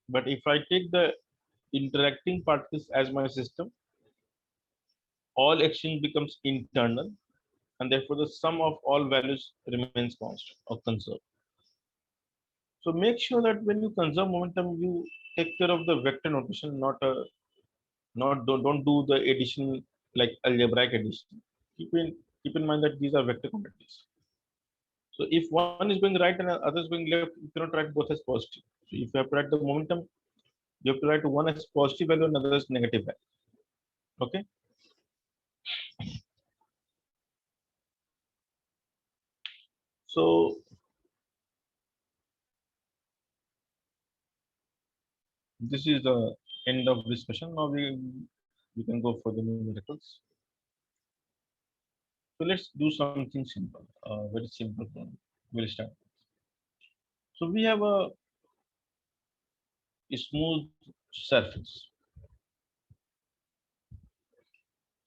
But if I take the interacting particles as my system, all exchange becomes internal, and therefore the sum of all values remains constant or conserved. So make sure that when you conserve momentum, you take care of the vector notation, not don't do the addition like algebraic addition. Keep in mind that these are vector quantities. So if one is going right and the other is going left, you cannot write both as positive. So if you have to write the momentum, you have to write one as positive value and another as negative value. Okay. So this is the end of discussion. Now we can go for the numericals. So let's do something simple, very simple one. We'll start. So we have a smooth surface.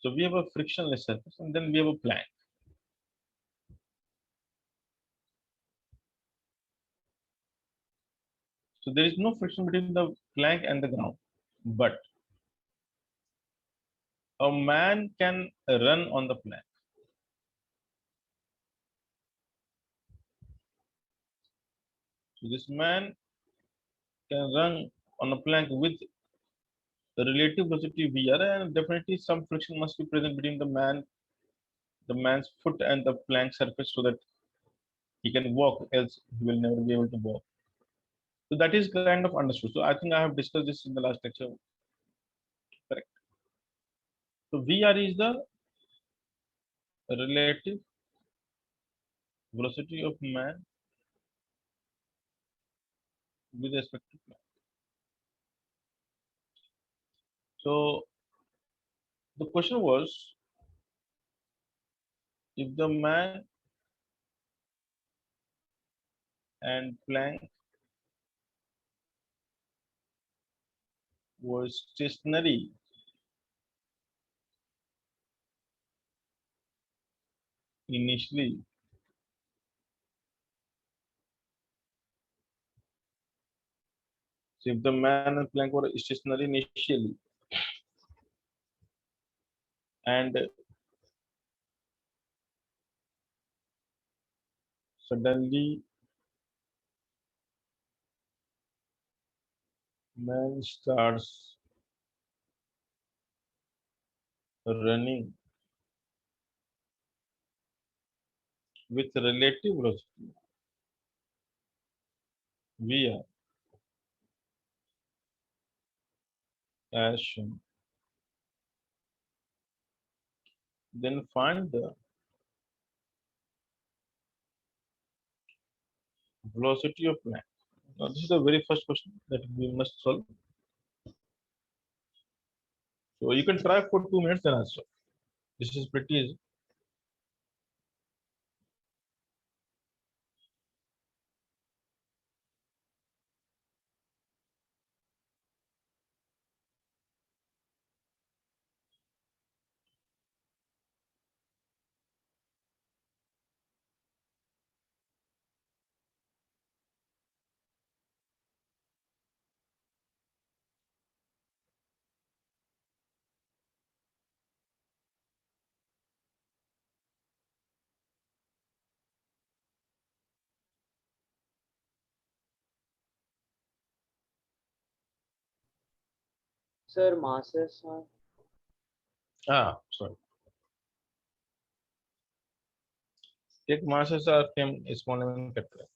So we have a frictionless surface, and then we have a plank. So there is no friction between the plank and the ground, but a man can run on the plank. So this man can run on a plank with relative velocity VR, and definitely some friction must be present between the man's foot and the plank surface so that he can walk, else he will never be able to walk. So that is kind of understood. So I think I have discussed this in the last lecture. Correct. So VR is the relative velocity of man with respect to plank. So the question was, if the man and plank were stationary initially, so if the man and plank were stationary initially and suddenly man starts running with relative velocity VR as shown, then find the velocity of plank. Now this is the very first question that we must solve. So you can try for 2 minutes and answer. This is pretty easy. Sir, masses are Sorry. Take masses are came small and capital.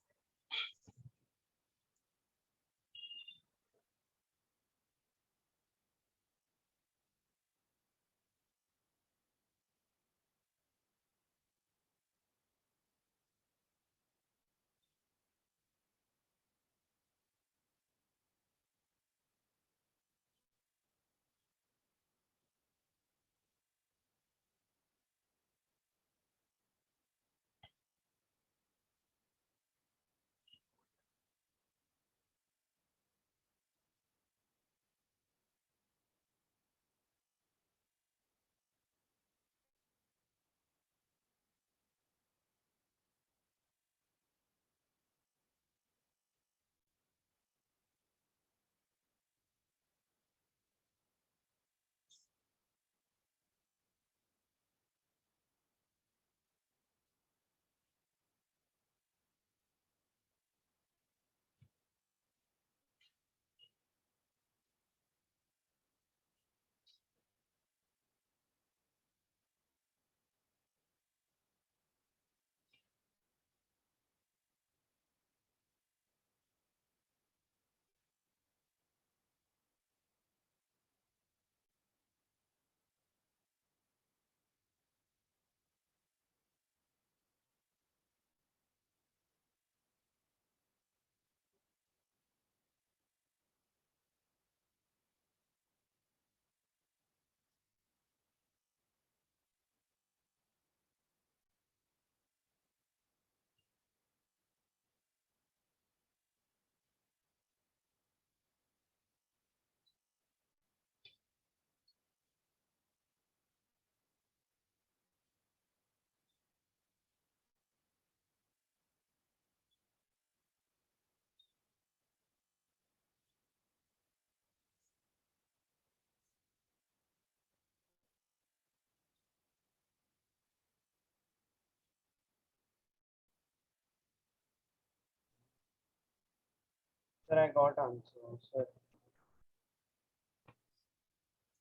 sir, I got answer. Sir,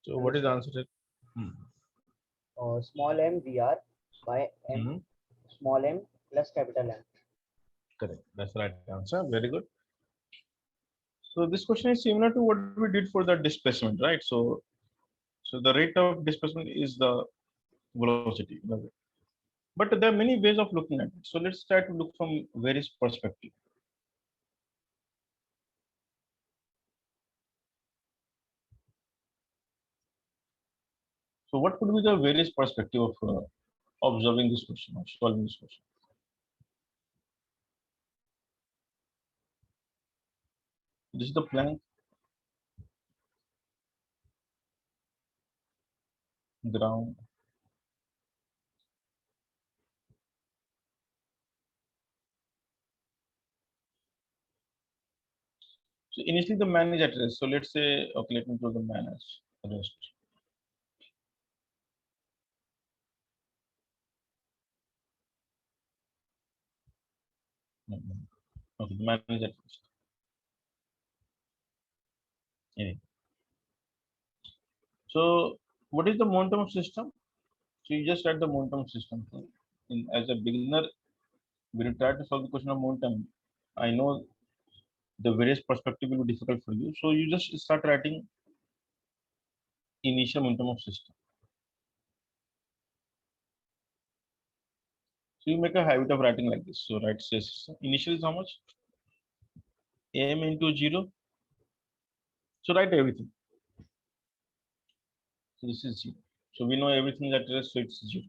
So what is the answer? Hmm. Small m VR by m Mhm. small m plus capital M. Correct. That's the right answer. Very good. So this question is similar to what we did for the displacement, right? So the rate of displacement is the velocity. But there are many ways of looking at it. So let's try to look from various perspectives. So what could be the various perspective of observing this question or solving this question? This is the Planck ground. So initially the man is at rest. So let's say, okay, let me draw the man as rest. Okay, the man is at rest. Anyway. So what is the momentum system? So you just write the momentum system. So as a beginner, when you try to solve the question of momentum, I know the various perspective will be difficult for you. So you just start writing initial momentum of system. So you make a habit of writing like this. So write says initial is how much? M into 0. So write everything. So this is 0. So we know everything at rest, so it's 0.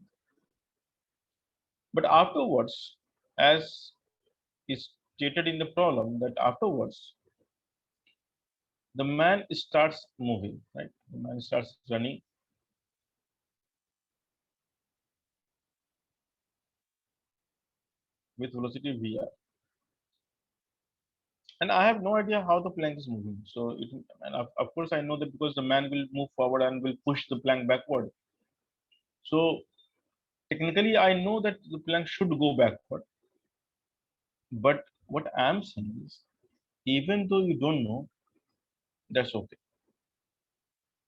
But afterwards, as is stated in the problem, that afterwards the man starts moving, right? The man starts running with velocity VR. And I have no idea how the plank is moving. So and of course I know that because the man will move forward and will push the plank backward. So technically I know that the plank should go backward. But what I'm saying is, even though you don't know, that's okay.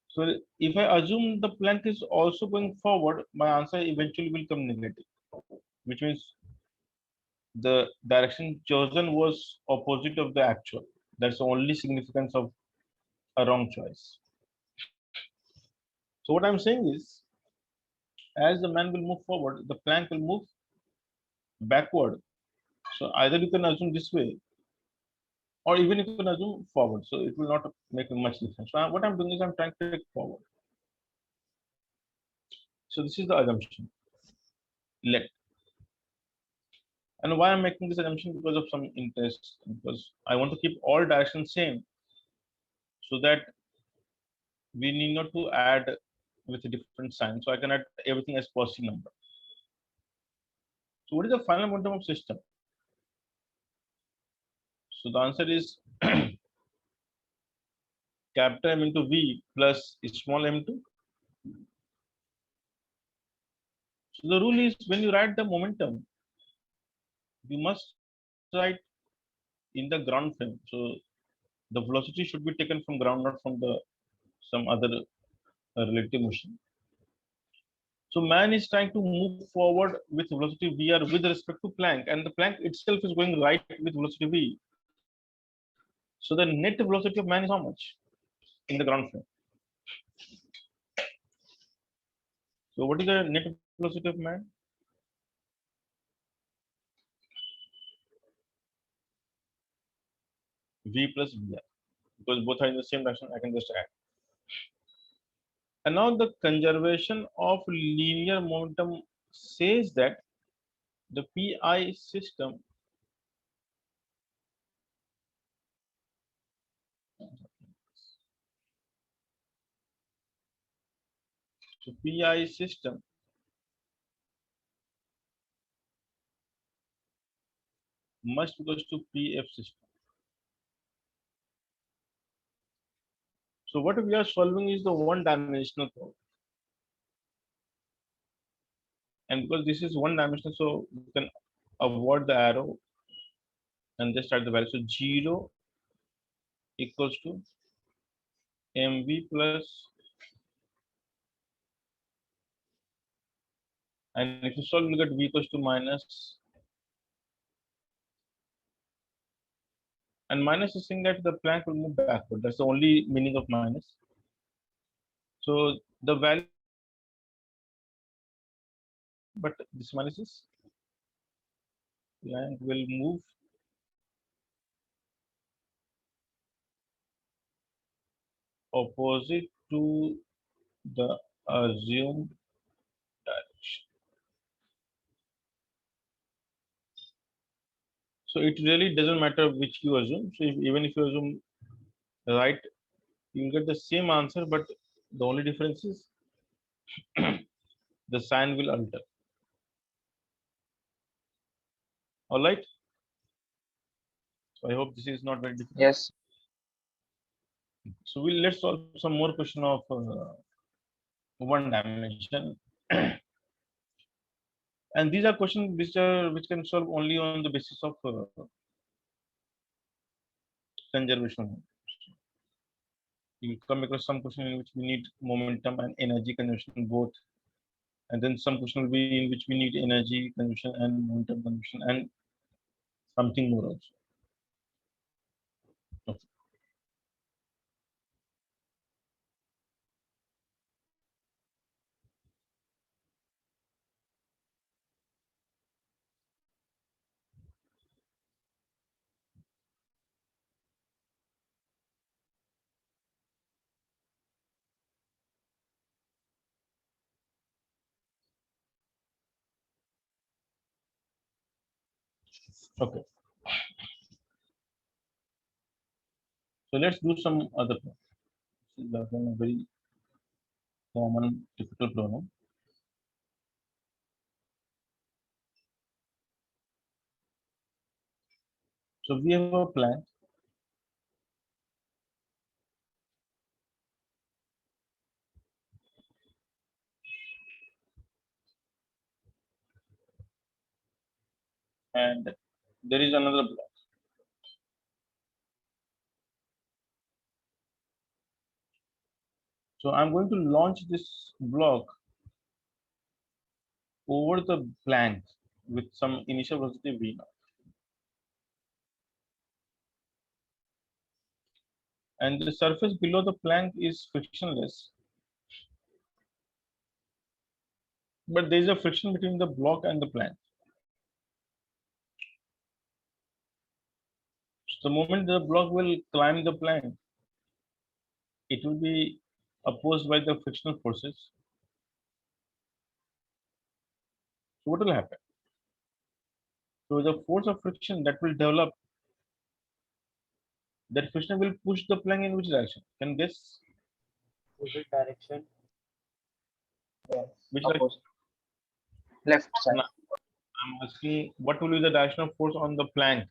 So if I assume the plank is also going forward, my answer eventually will come negative, which means the direction chosen was opposite of the actual. That's the only significance of a wrong choice. So what I'm saying is, as the man will move forward, the plank will move backward. So either you can assume this way, or even you can assume forward. So it will not make much difference. So what I'm doing is I'm trying to take forward. So this is the assumption. Let. And why I'm making this assumption? Because of some interest, because I want to keep all directions same, so that we need not to add with a different sign. So I can add everything as positive number. So what is the final momentum of system? So the answer is capital M into V plus small m into. So the rule is when you write the momentum, you must write in the ground frame. So the velocity should be taken from ground, not from the some other relative motion. So man is trying to move forward with velocity vr with respect to Planck, and the Planck itself is going right with velocity v. So the net velocity of man is how much in the ground frame? So what is the net velocity of man? V plus vr, because both are in the same direction. I can just add. And now the conservation of linear momentum says that the pi system so pi system must equals to pf system. So what we are solving is the one dimensional problem. And because this is one dimensional, so you can avoid the arrow and just add the value. So 0 equals to mv plus And if you solve, you'll get v equals to minus. And minus is saying that the Planck will move backward. That's the only meaning of minus. So the value, but this minus is Planck will move opposite to the assumed direction. So it really doesn't matter which you assume. So even if you assume right, you'll get the same answer, but the only difference is the sign will alter. All right. So I hope this is not very difficult. Yes. So let's solve some more question of one dimension. And these are questions which can solve only on the basis of conservation. You come across some question in which we need momentum and energy conservation both, and then some question will be in which we need energy conservation and momentum conservation and something more also. Okay. Okay. So let's do some other problem. This is again a very common typical problem. So we have a plan. And there is another block. So I'm going to launch this block over the blank with some initial velocity v naught. And the surface below the plank is frictionless, but there is a friction between the block and the plank. So the moment the block will climb the plank, it will be opposed by the frictional forces. So what will happen? So the force of friction that will develop, that friction will push the plank in which direction? Can you guess Opposite direction. Yes. which direction? Opposite. Left side. Now, I'm asking what will be the direction of force on the plank?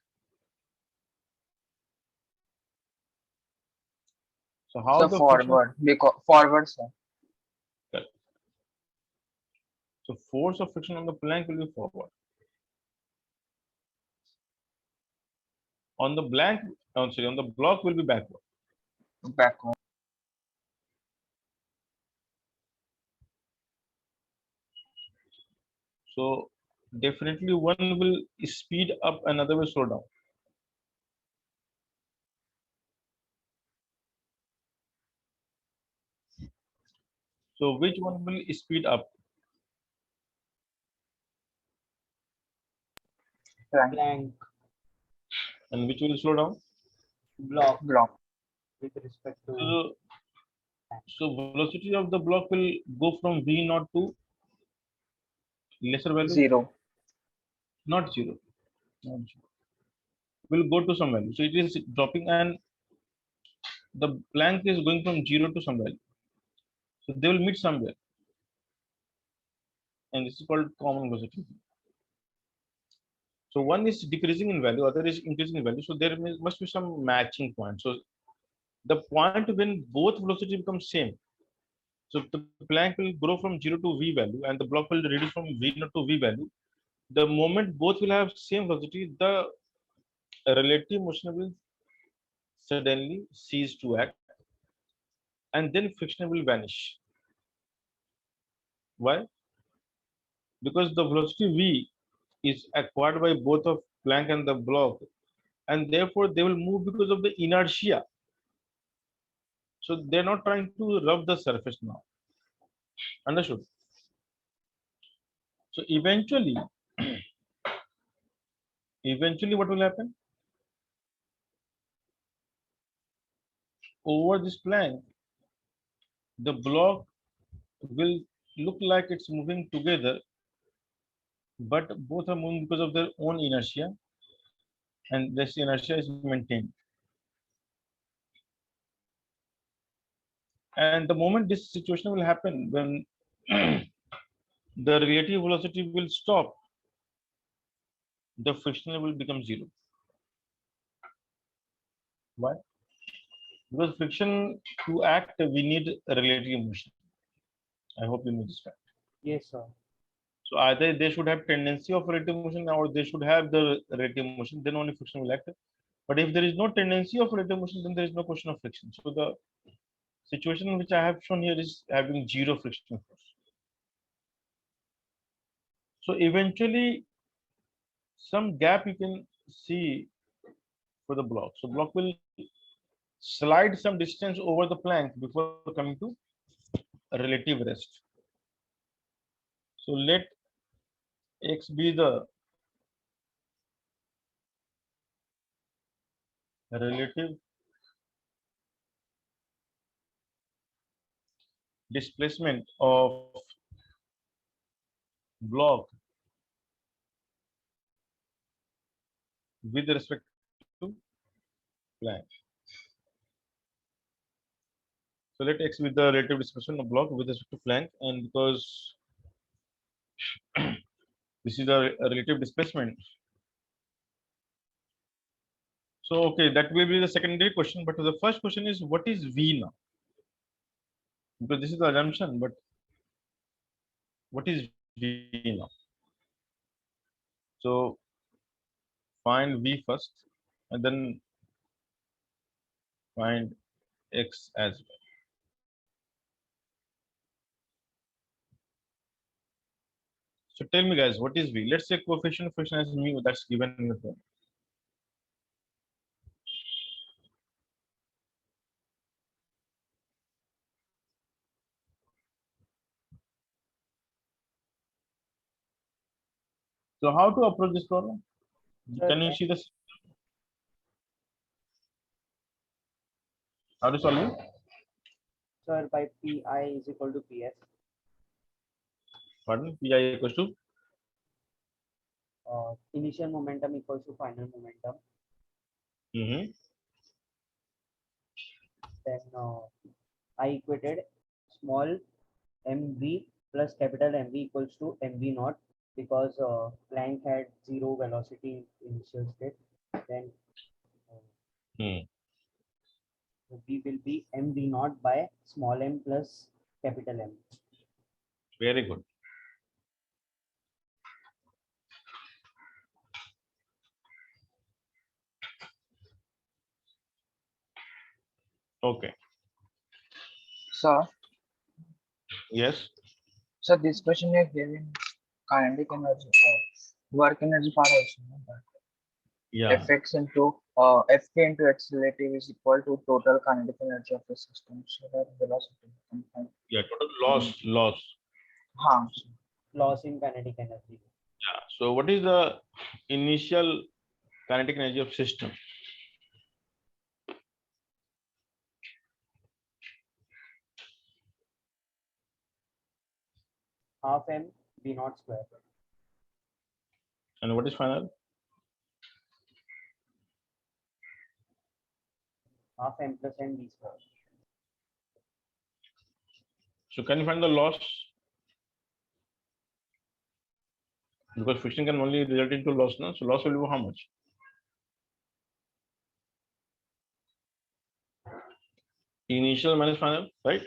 So how So the friction? forward. Because forward side. So force of friction on the plank will be forward. On the blank, oh, sorry, on the block will be backward. Backward. So definitely one will speed up, another will slow down. So which one will speed up Plank. Plank. and which will slow down? Block. Block. With respect to So, so velocity of the block will go from v naught to lesser value? 0. Not zero. Not zero. Will go to some value. So it is dropping and the plank is going from 0 to some value. So they will meet somewhere. And this is called common velocity. So one is decreasing in value, other is increasing in value. So there must be some matching point. So the point when both velocity become same. So the plank will grow from 0 to v value and the block will reduce from v naught to v value. The moment both will have same velocity, the relative motion will suddenly cease to act and then friction will vanish. Why? because the velocity v is acquired by both of Planck and the block, and therefore they will move because of the inertia. So they're not trying to rub the surface now. Understood? So eventually what will happen? Over this Planck, the block will look like it's moving together, but both are moving because of their own inertia, and this inertia is maintained. And the moment this situation will happen, when the relative velocity will stop, the friction will become zero. Why? Because friction to act, we need a relative motion. I hope you know this fact. Yes, sir. So either they should have tendency of relative motion or they should have the relative motion, then only friction will act. But if there is no tendency of relative motion, then there is no question of friction. So the situation which I have shown here is having zero friction force. So eventually some gap you can see for the block. So block will slide some distance over the Planck before coming to relative rest. So let x be the relative displacement of block with respect to Planck. So let x be the relative displacement of block with respect to Planck, and because this is a relative displacement, so okay, that will be the secondary question. But the first question is, what is V now? Because this is the assumption, but what is V now? So find V first, and then find x as well. So tell me, guys, what is V? Let's say coefficient of friction as mu, that's given in the form. So how to approach this problem? Sir, Can you see this? How to solve it? sir, by Pi is equal to Ps. Pardon? Pi equals to Initial momentum equals to final momentum. Then I equated small mv plus capital MV equals to mv naught because Planck had zero velocity in initial state. Then Hmm. V will be mv naught by small m plus capital M. Very good. Okay. Sir, Yes. so this question is given kinetic energy or work energy part also. No? But Yeah. Fx into Fk into x relative is equal to total kinetic energy of the system. So that velocity. We can find. Yeah. Total loss. हाँ, Loss in kinetic energy. Yeah. So what is the initial kinetic energy of system? Half m v naught square. And what is final? Half m plus m v square. So can you find the loss? Because friction can only result into loss, no? So loss will be how much? Initial minus final, right?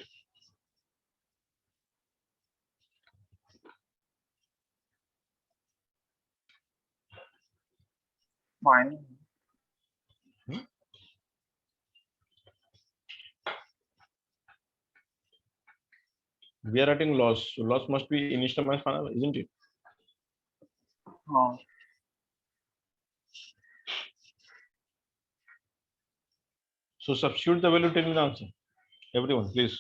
fine. We are writing loss. So loss must be initial minus final, isn't it? हाँ So substitute the value, tell me the answer. Everyone, please.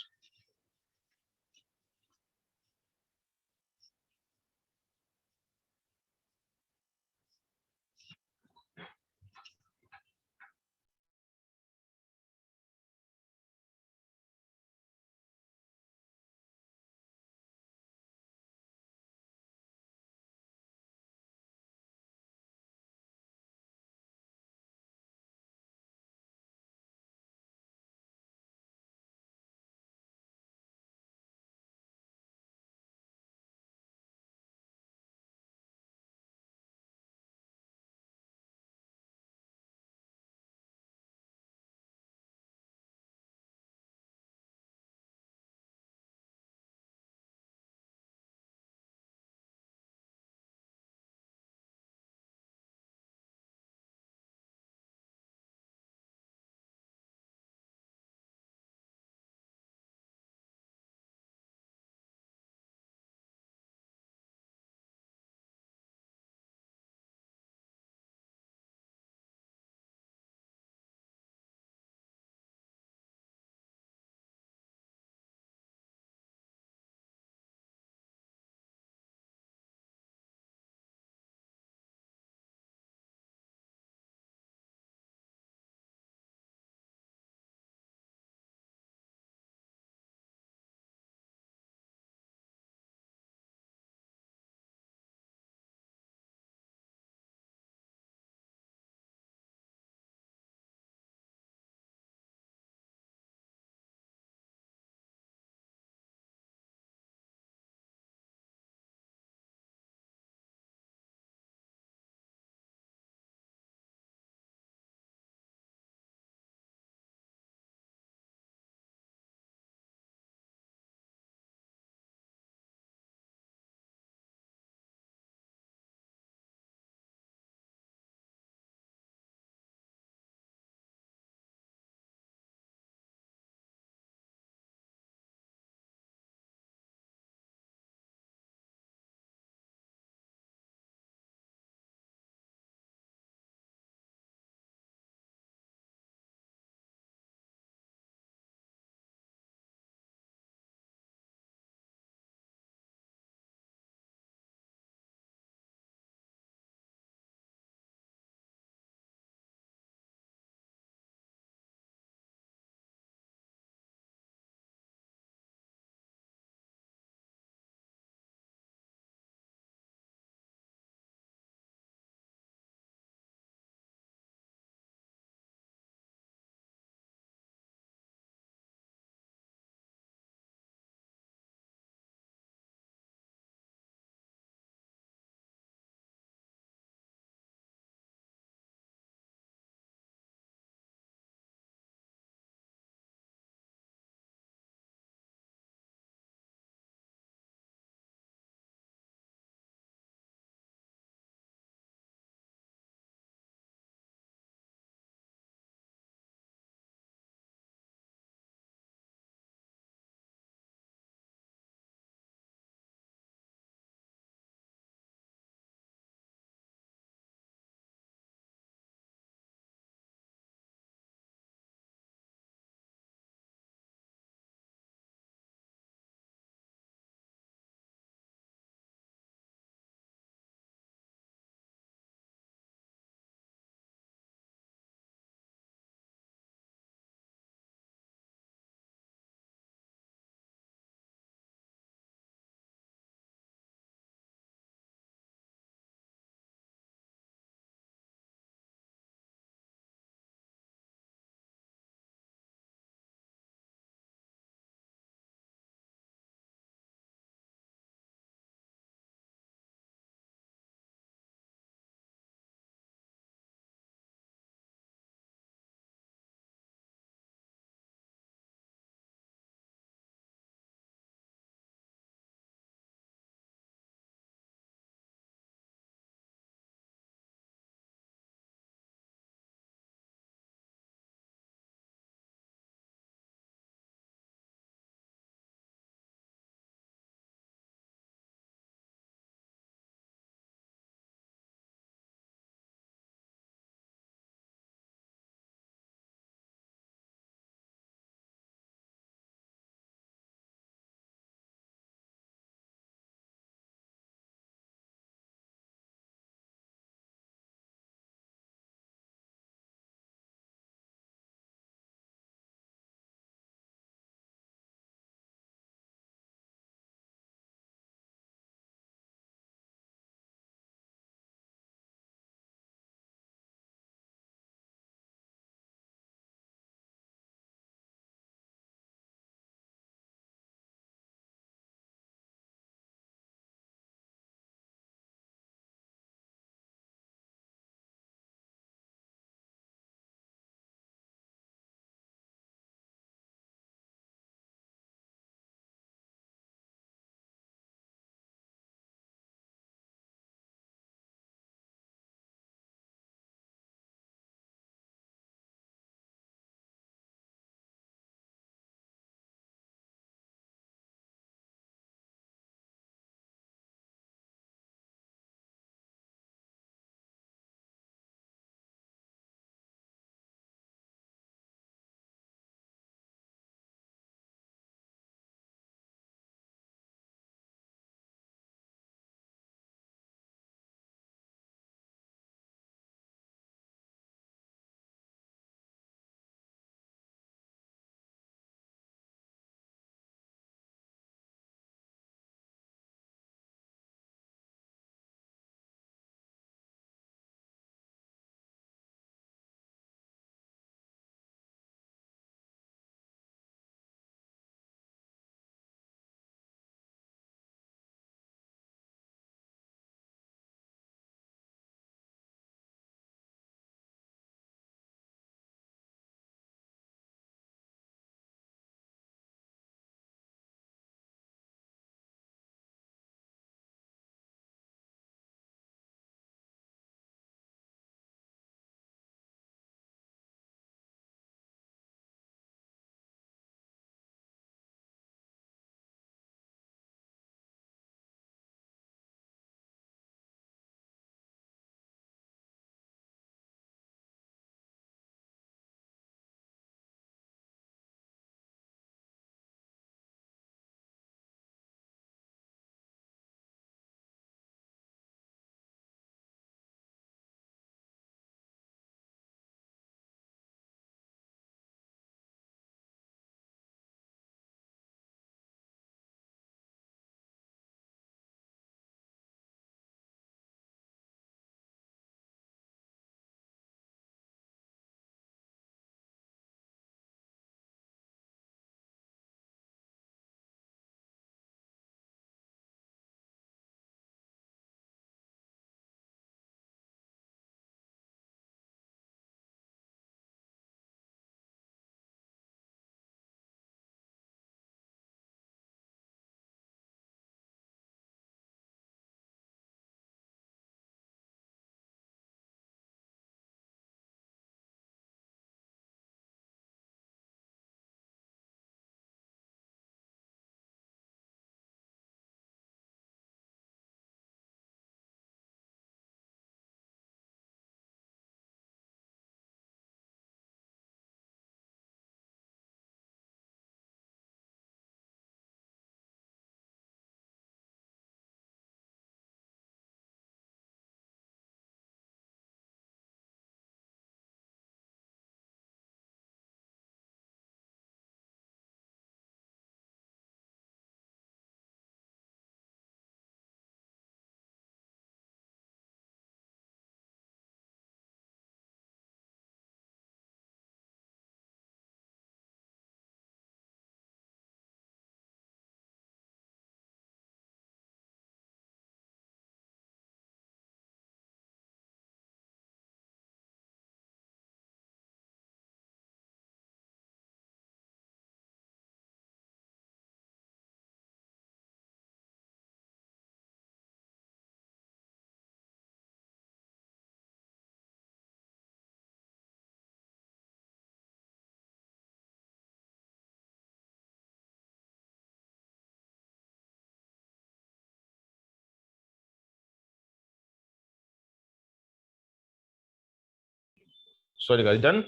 Sorry guys, done.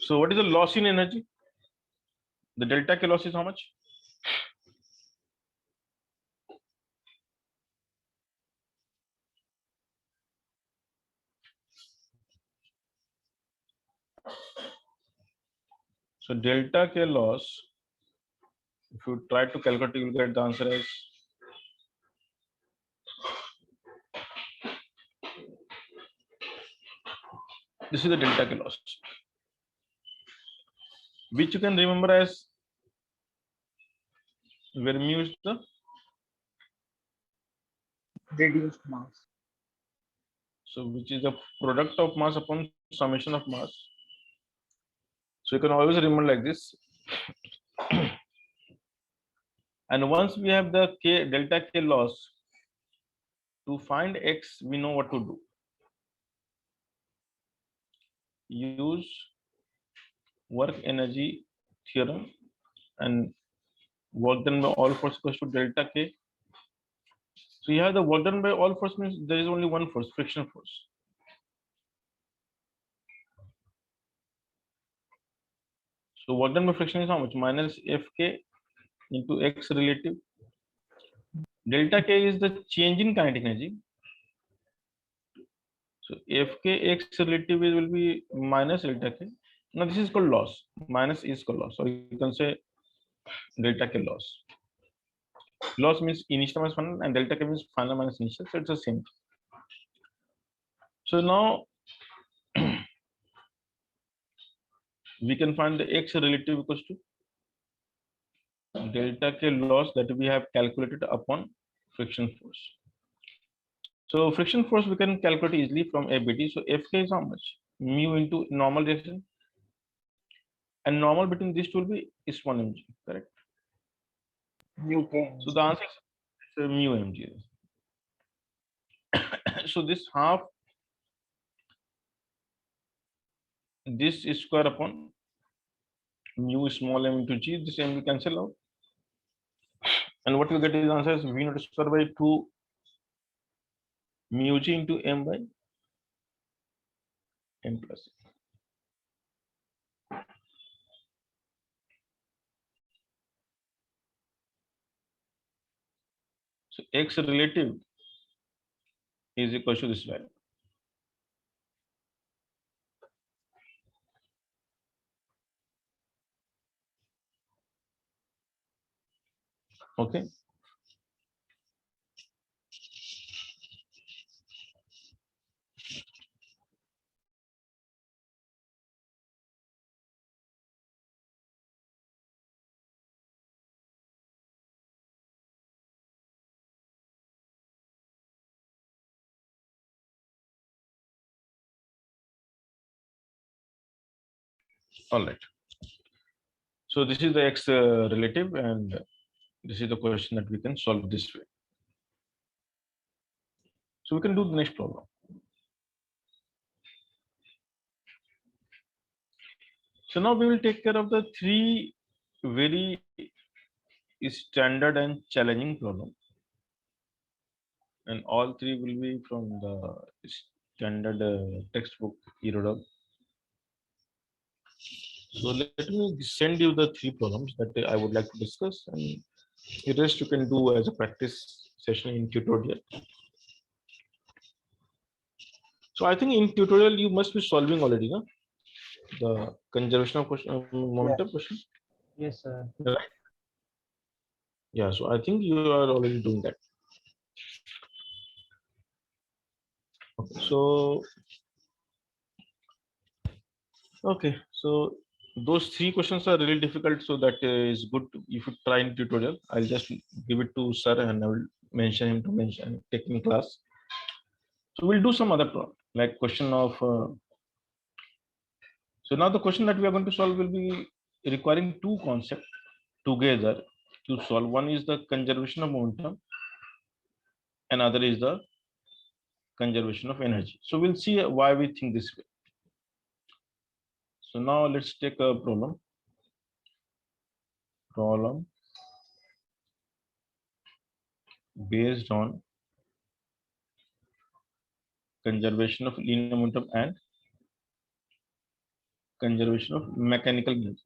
So what is the loss in energy? The delta K loss is how much? So delta K loss, if you try to calculate, you will get the answer as this is the delta K loss, which you can remember as where mu is the Reduced mass. so which is the product of mass upon summation of mass. So you can always remember like this. And once we have the K delta K loss, to find X, we know what to do. Use work energy theorem and work done by all force equals to delta K. So you have the work done by all force means there is only one force, friction force. So work done by friction is how much? Minus Fk into X relative. Delta K is the change in kinetic energy. So Fk X relative will be minus delta K. Now this is called loss. Minus is called loss. So you can say delta K loss. Loss means initial minus final and delta K means final minus initial. So it's the same. So now we can find the X relative equals to delta K loss that we have calculated upon friction force. So friction force we can calculate easily from ABT. So Fk is how much? Mu into normal direction. And normal between these two will be is 1 mg, correct? Mu K. So the answer is mu mg. So this half this is square upon mu small m into g. This m will cancel out. And what we get is answer is v naught square by 2 mu g into m by m plus. So X relative is equal to this value. Okay. All right. So this is the X relative, and this is the question that we can solve this way. So we can do the next problem. So now we will take care of the three very standard and challenging problem, and all three will be from the standard textbook Erodog. So let me send you the three problems that I would like to discuss, and the rest you can do as a practice session in tutorial. So I think in tutorial you must be solving already, no? The conservation of question, momentum question. Yes, sir. Right? Yeah, so I think you are already doing that. Okay, so those three questions are really difficult, so that is good if you try in tutorial. I'll just give it to sir and I will mention him to mention taking class. So we'll do some other problem like question of. So now the question that we are going to solve will be requiring two concepts together to solve. One is the conservation of momentum, another is the conservation of energy. So we'll see why we think this way. So now let's take a problem. Problem based on conservation of linear momentum and conservation of mechanical energy.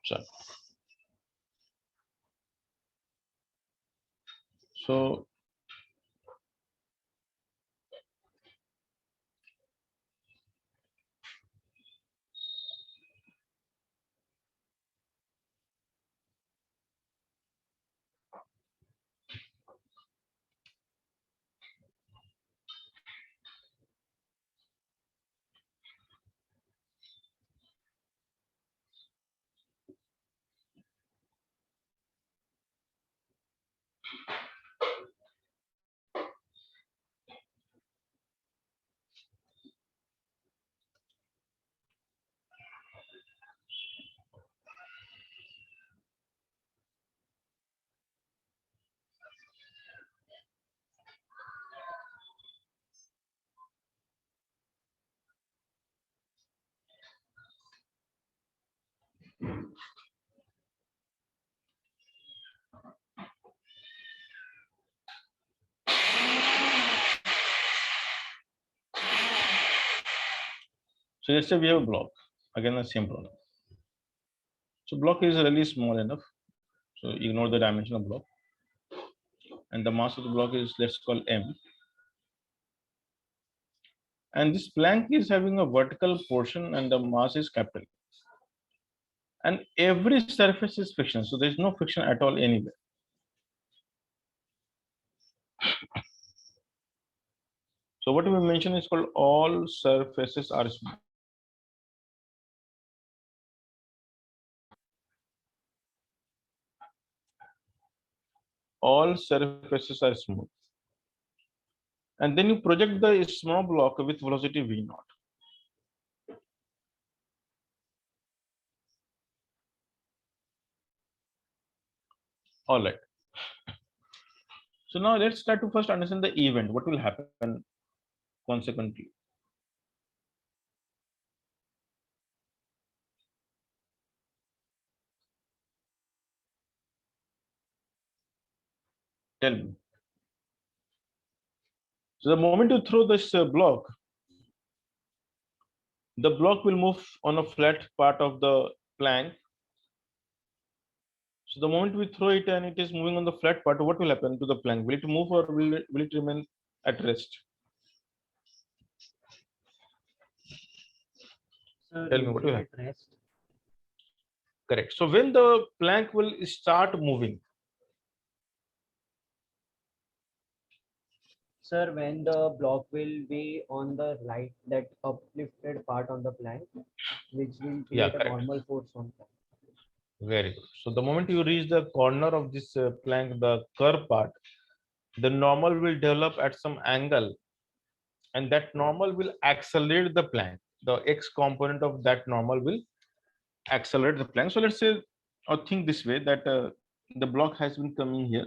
Sorry. So so let's say we have a block. Again, the same problem. So block is really small enough. So ignore the dimension of block. And the mass of the block is, let's call M. And this plank is having a vertical portion and the mass is capital. And every surface is friction. So there's no friction at all anywhere. So what we mentioned is called all surfaces are smooth. All surfaces are smooth. And then you project the small block with velocity v naught. All right. So now let's try to first understand the event. What will happen consequently? Tell me. So the moment you throw this block, the block will move on a flat part of the plank. So the moment we throw it and it is moving on the flat part, what will happen to the plank? Will it move or will it remain at rest? Sir, Tell it me what will will happen. at rest. Correct. So when the plank will start moving, Sir, when the block will be on the right, that uplifted part on the plank, which will yeah, create a correct. normal force on plank. Very good. So the moment you reach the corner of this plank, the curve part, the normal will develop at some angle, and that normal will accelerate the plank. The x component of that normal will accelerate the plank. So let's say or think this way that the block has been coming here.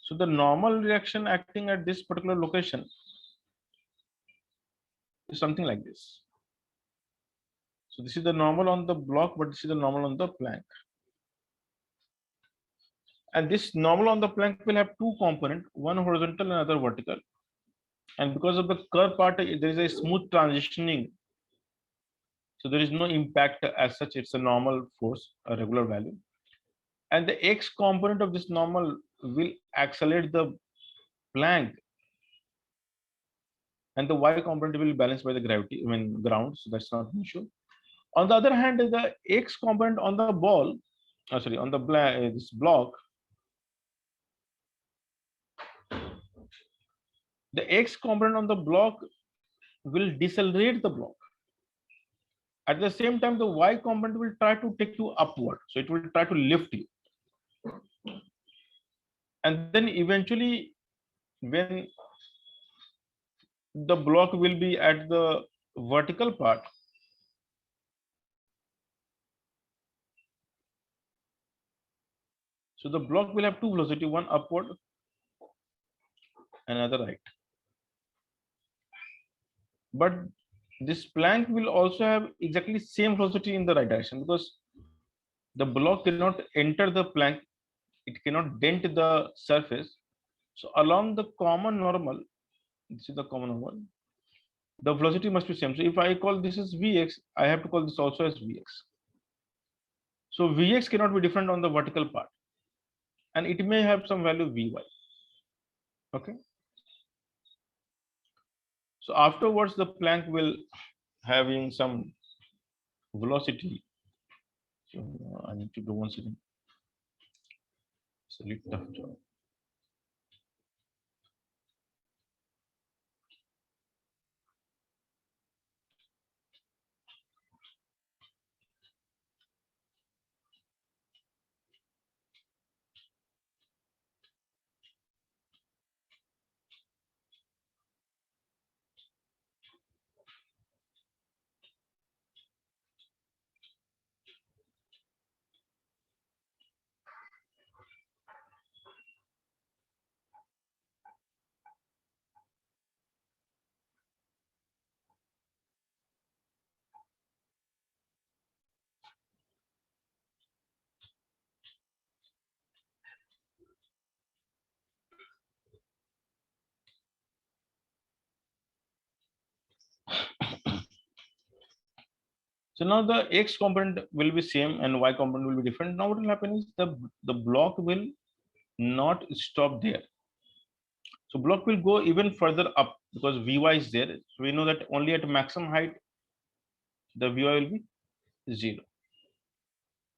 So the normal reaction acting at this particular location is something like this. So this is the normal on the block, but this is the normal on the plank. And this normal on the plank will have two components, one horizontal and another vertical. And because of the curve part, there is a smooth transitioning. So there is no impact as such. It's a normal force, a regular value. And the x component of this normal will accelerate the plank, and the y component will be balanced by the gravity, ground. So that's not an issue. On the other hand, the x component on the ball, sorry, on the this block, the x component on the block will decelerate the block. At the same time, the y component will try to take you upward. So it will try to lift you. And then eventually, when the block will be at the vertical part, so the block will have two velocity, one upward another right. But this plank will also have exactly same velocity in the right direction, because the block cannot enter the plank, it cannot dent the surface. So along the common normal, this is the common normal, the velocity must be same. So if I call this as Vx, I have to call this also as Vx. So Vx cannot be different on the vertical part, and it may have some value Vy. Okay. So afterwards, the plank will having some velocity. So I need to do one second. It's a little tough job. So now the x component will be same and y component will be different. Now what will happen is the block will not stop there. So block will go even further up because Vy is there. So we know that only at maximum height the Vy will be 0.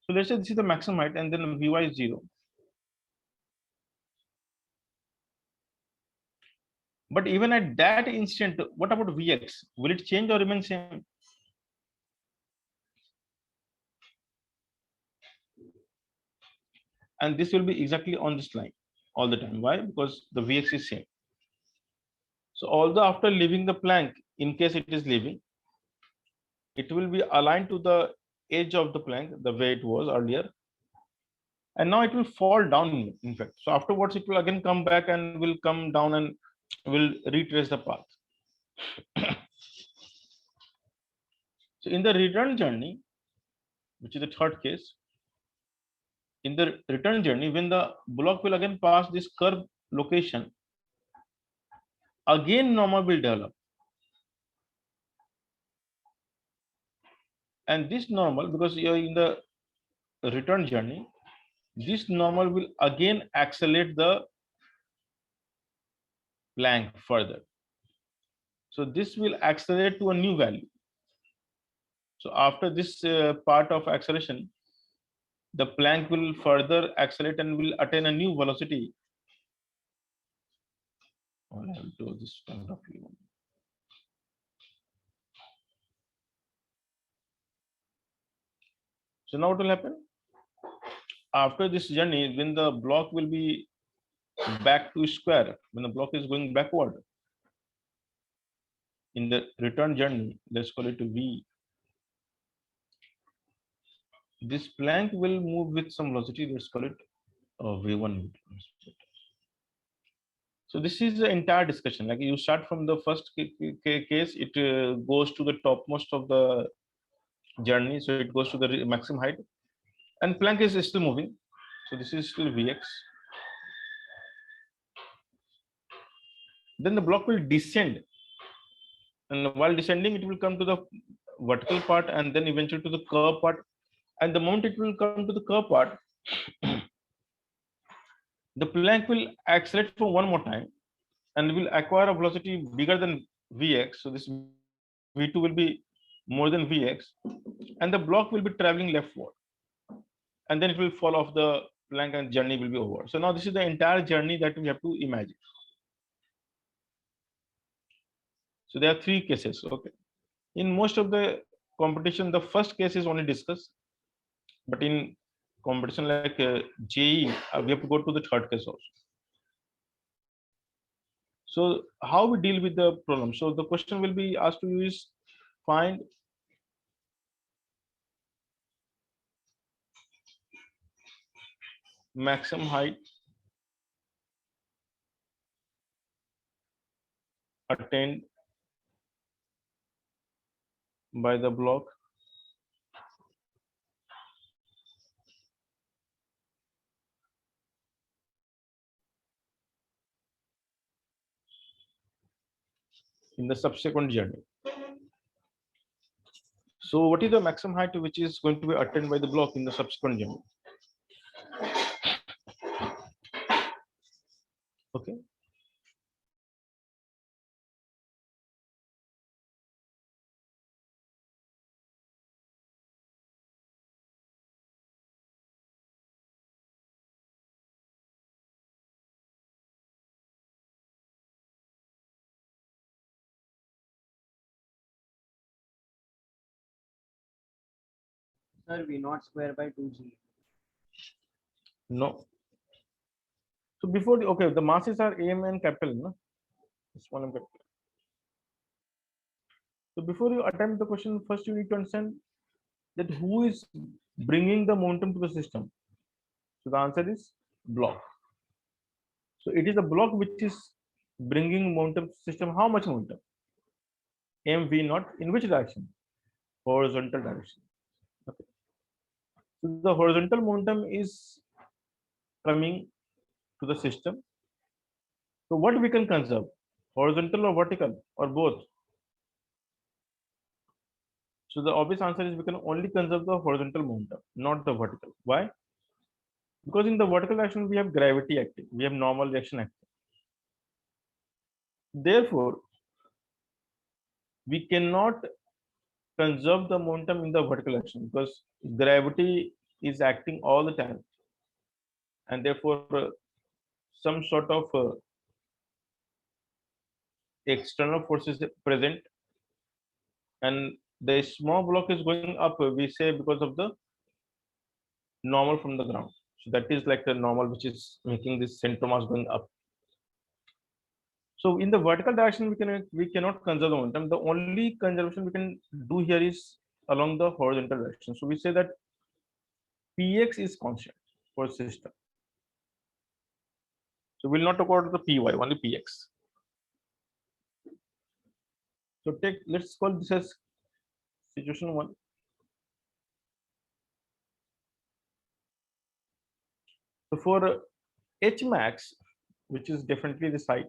So let's say this is the maximum height and then Vy is 0. But even at that instant, what about Vx? Will it change or remain same? And this will be exactly on this line all the time. Why? Because the Vx is same. So although after leaving the plank, in case it is leaving, it will be aligned to the edge of the plank the way it was earlier. And now it will fall down, in fact. So afterwards, it will again come back and will come down and will retrace the path. So in the return journey, which is the third case, in the return journey, when the block will again pass this curve location, again normal will develop. And this normal, because you are in the return journey, this normal will again accelerate the plank further. So this will accelerate to a new value. So after this part of acceleration, the plank will further accelerate and will attain a new velocity. I'll do this one roughly. So now what will happen? After this journey, when the block will be back to square, when the block is going backward in the return journey, let's call it V. This plank will move with some velocity, let's call it V1. So this is the entire discussion. Like you start from the first case, it goes to the topmost of the journey. So it goes to the maximum height and plank is still moving. So this is still Vx. Then the block will descend. And while descending, it will come to the vertical part and then eventually to the curve part. And the moment it will come to the curve part, the plank will accelerate for one more time and will acquire a velocity bigger than Vx. So this V2 will be more than Vx, and the block will be traveling leftward. And then it will fall off the plank and journey will be over. So now this is the entire journey that we have to imagine. So there are three cases. Okay. In most of the competition, the first case is only discussed, but in competition like JE, we have to go to the third case also. So how we deal with the problem? So the question will be asked to you is find maximum height attained by the block in the subsequent journey. So what is the maximum height which is going to be attained by the block in the subsequent journey? Okay. Sir, V naught square by 2G. No. So before the, okay, the masses are AM and capital, no? Small and capital. So before you attempt the question, first you need to understand that who is bringing the momentum to the system. So the answer is block. So it is the block which is bringing momentum to the system. How much momentum? MV naught in which direction? Horizontal direction. Okay. So the horizontal momentum is coming to the system. So what we can conserve? Horizontal or vertical or both? So the obvious answer is we can only conserve the horizontal momentum, not the vertical. Why? Because in the vertical direction we have gravity acting, we have normal reaction acting. Therefore, we cannot conserve the momentum in the vertical direction because gravity is acting all the time, and therefore some sort of external forces present, and the small block is going up. We say because of the normal from the ground. So that is like the normal which is making this center mass going up. So in the vertical direction, we cannot conserve the momentum. The only conservation we can do here is along the horizontal direction. So we say that Px is constant for system. So we'll not talk about the Py, only Px. So let's call this as situation 1. So for H max, which is definitely this height,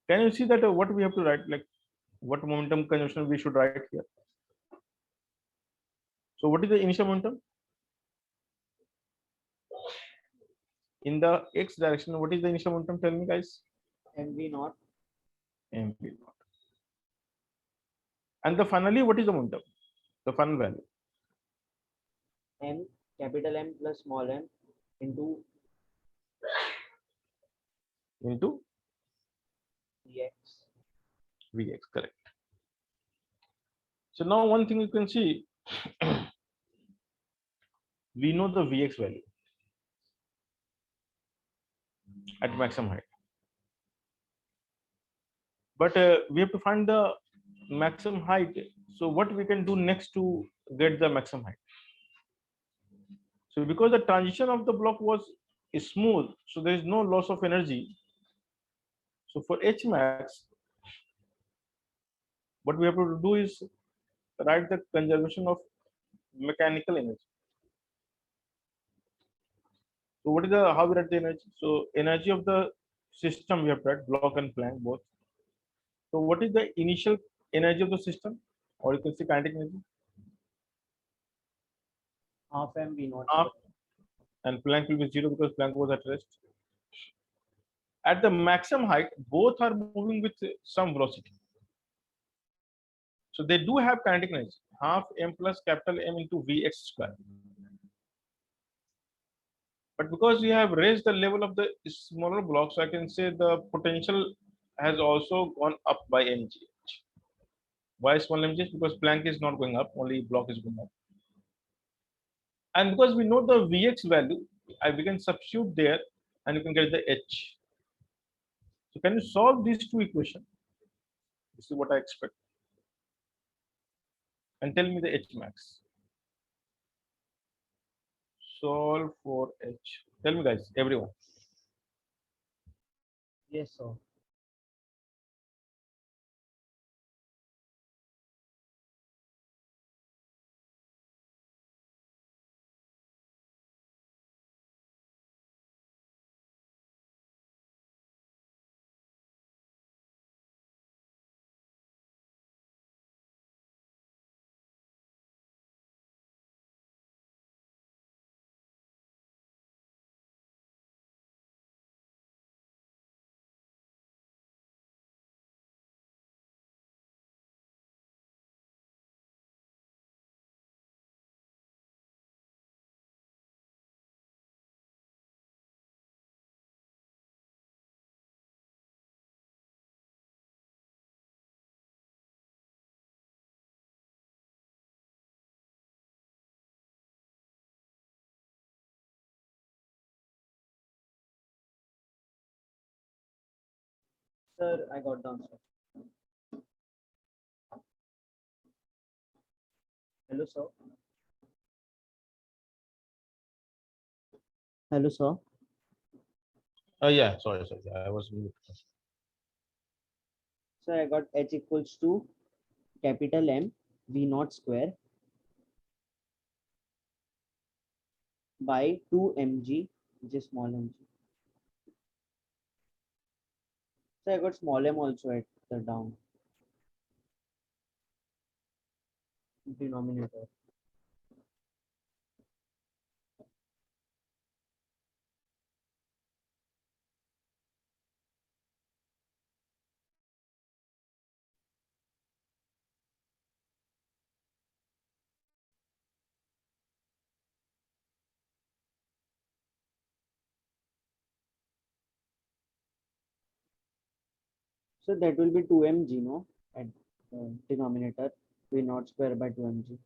can you see that what we have to write, like what momentum conservation we should write here? So what is the initial momentum? In the x direction, what is the initial momentum? Tell me, guys. MV naught. mv naught. And the finally, what is the momentum? The final value. M, capital M plus small m into Into Vx. Vx, correct. So now one thing you can see, we know the Vx value at maximum height. But we have to find the maximum height. So what we can do next to get the maximum height? So because the transition of the block was smooth, so there is no loss of energy. So for H max, what we have to do is write the conservation of mechanical energy. So what is the how we write the energy? So energy of the system we have to write block and Planck both. So what is the initial energy of the system, or you can say kinetic energy? Half M V naught. Half, and Planck will be 0 because Planck was at rest. At the maximum height, both are moving with some velocity. So they do have kinetic energy, half m plus capital M into Vx square. But because we have raised the level of the smaller blocks, so I can say the potential has also gone up by mgh. Why small mgh? Because Planck is not going up, only block is going up. And because we know the Vx value, we can substitute there and you can get the h. So can you solve these two equations? This is what I expect. And tell me the h max. solve for H? Tell me, guys, everyone. Yes, sir. Sir, I got the answer. Hello, sir. Hello, sir. Yeah, sorry. I was mute. So I got H equals to capital M V naught square by 2 mg, which is small mg. So I got small m also at the down denominator. So that will be 2 mg, no? At denominator, V naught square by 2 mg.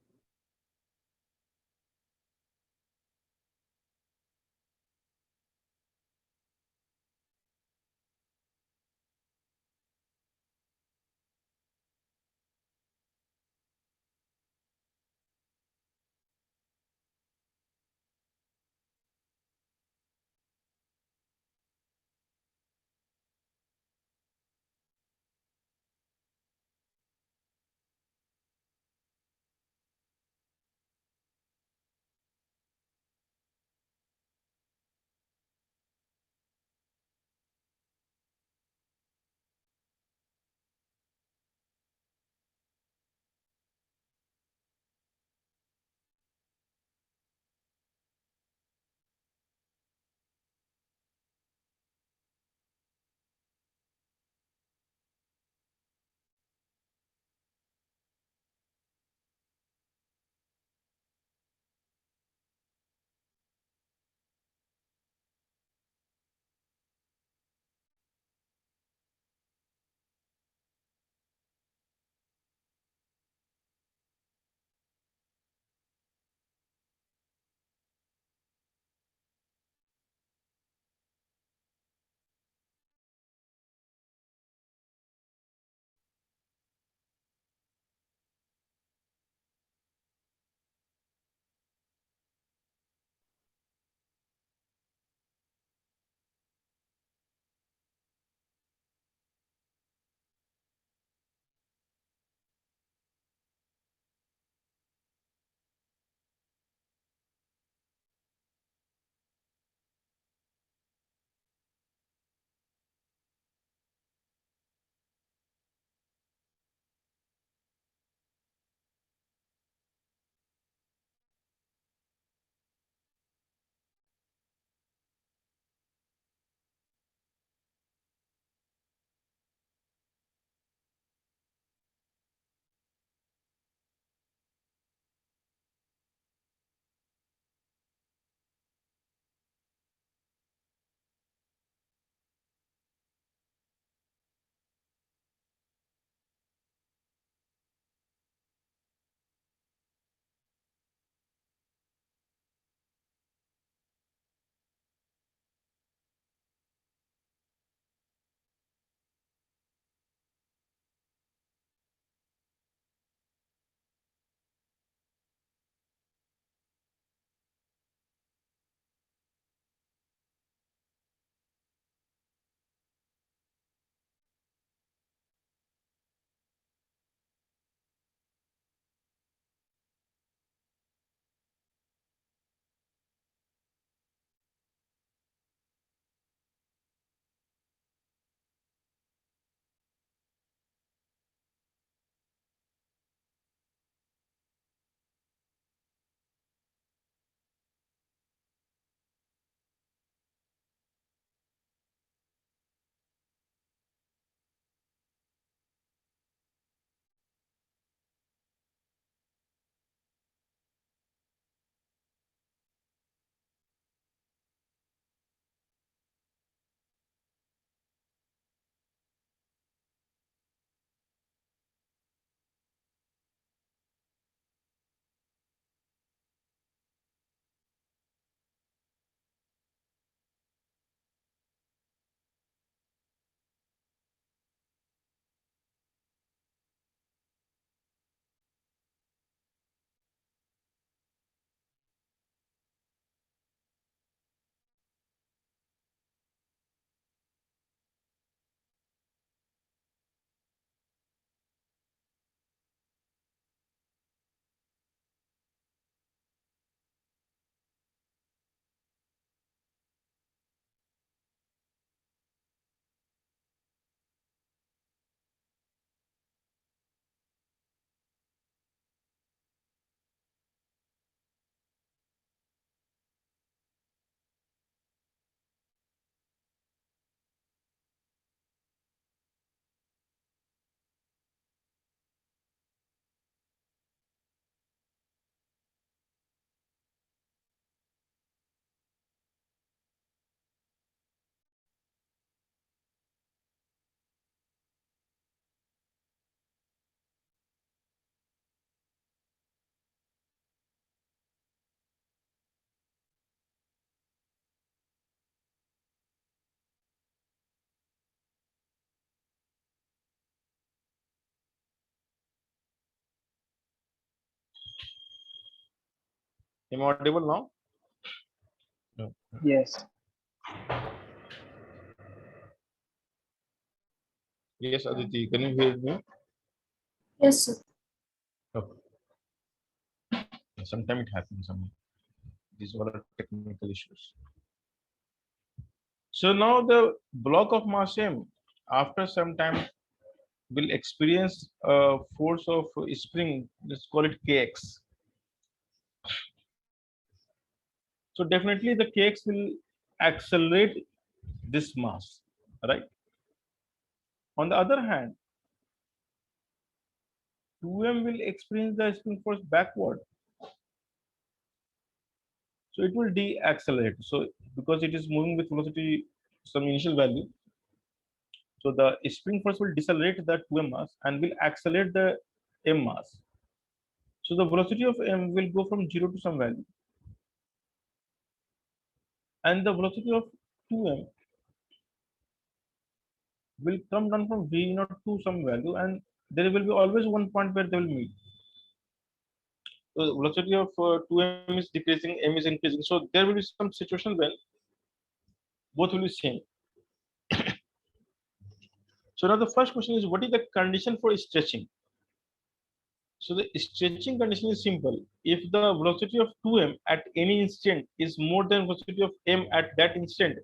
Am I audible now? No. Yes. Yes, Aditi, can you hear me? Yes, sir. Okay. Sometimes it happens. These all are technical issues. So now the block of mass m, after some time, will experience a force of spring. Let's call it kx. So definitely the kx will accelerate this mass, right? On the other hand, 2m will experience the spring force backward, so it will de-accelerate. So because it is moving with velocity some initial value, so the spring force will decelerate the 2m mass and will accelerate the m mass. So the velocity of m will go from 0 to some value, and the velocity of 2m will come down from v naught to some value, and there will be always one point where they will meet. So the velocity of 2m is decreasing, m is increasing. So there will be some situation when both will be same. So now the first question is, what is the condition for stretching? So the stretching condition is simple. If the velocity of 2m at any instant is more than velocity of m at that instant,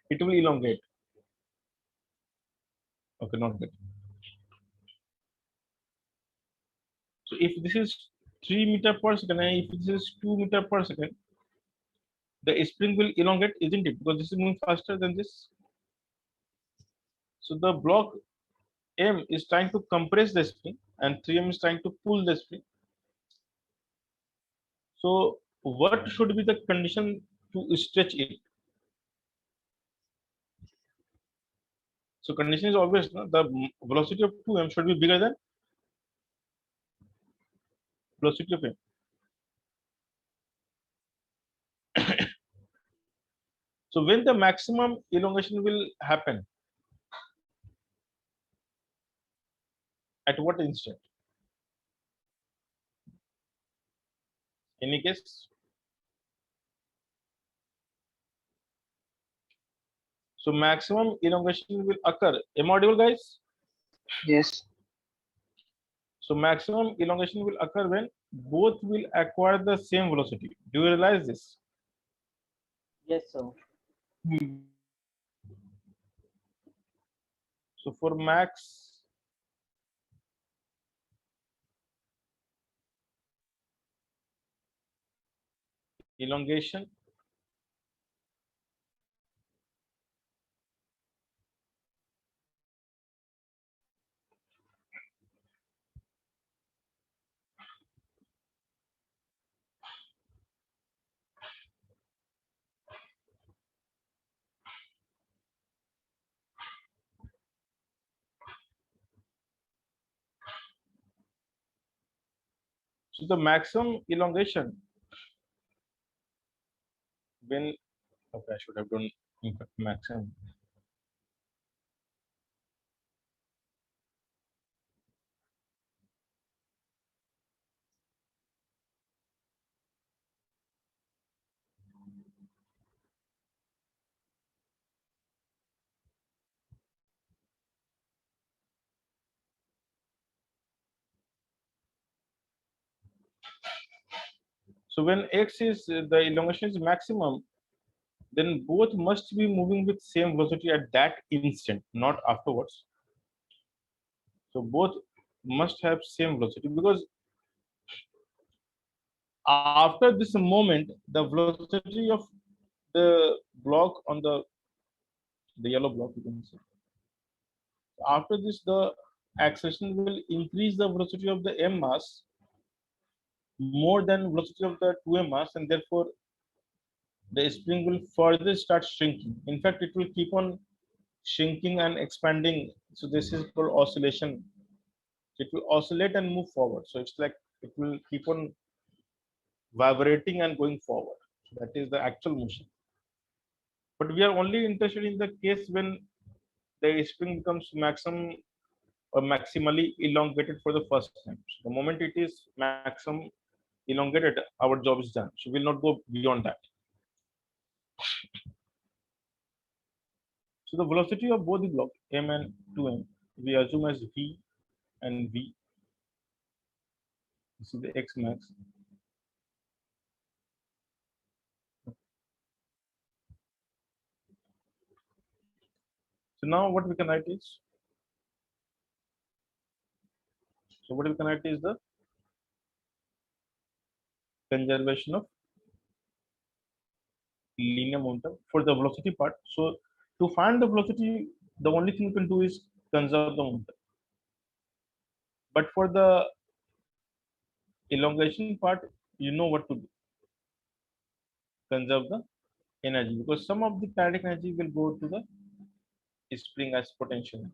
it will elongate. Okay, not good. So if this is 3 meter per second and if this is 2 meter per second, the spring will elongate, isn't it? Because this is moving faster than this. So the block M is trying to compress the spring and 3m is trying to pull the spring. So what should be the condition to stretch it? So condition is obvious. No? The velocity of 2m should be bigger than velocity of m. So when the maximum elongation will happen, at what instant? Any guess? So maximum elongation will occur. Am I audible, guys? Yes. So maximum elongation will occur when both will acquire the same velocity. Do you realize this? Yes, sir. So for max elongation, so the maximum elongation when, okay, I should have done maximum. So when x is the elongation is maximum, then both must be moving with same velocity at that instant, not afterwards. So both must have same velocity because after this moment, the velocity of the block on the yellow block, you can see. After this, the acceleration will increase the velocity of the m mass more than velocity of the 2m mass, and therefore the spring will further start shrinking. In fact, it will keep on shrinking and expanding. So this is called oscillation. It will oscillate and move forward. So it's like it will keep on vibrating and going forward. So that is the actual motion. But we are only interested in the case when the spring becomes maximum or maximally elongated for the first time. So the moment it is maximum elongate it, our job is done. So we'll not go beyond that. So the velocity of both the block m and 2m we assume as v and v. This is the x max. So now what we can write is, what we can write is the conservation of linear momentum for the velocity part. So to find the velocity, the only thing you can do is conserve the momentum. But for the elongation part, you know what to do. Conserve the energy because some of the kinetic energy will go to the spring as potential.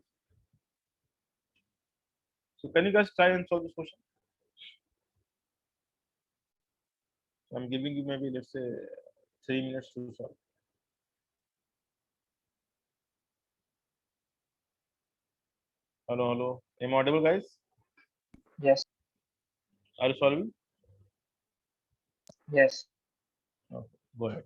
So can you guys try and solve this question? So I'm giving you maybe let's say 3 minutes to solve. Hello, hello. Am I audible, guys? Yes. Are you solving? Yes. Okay, go ahead.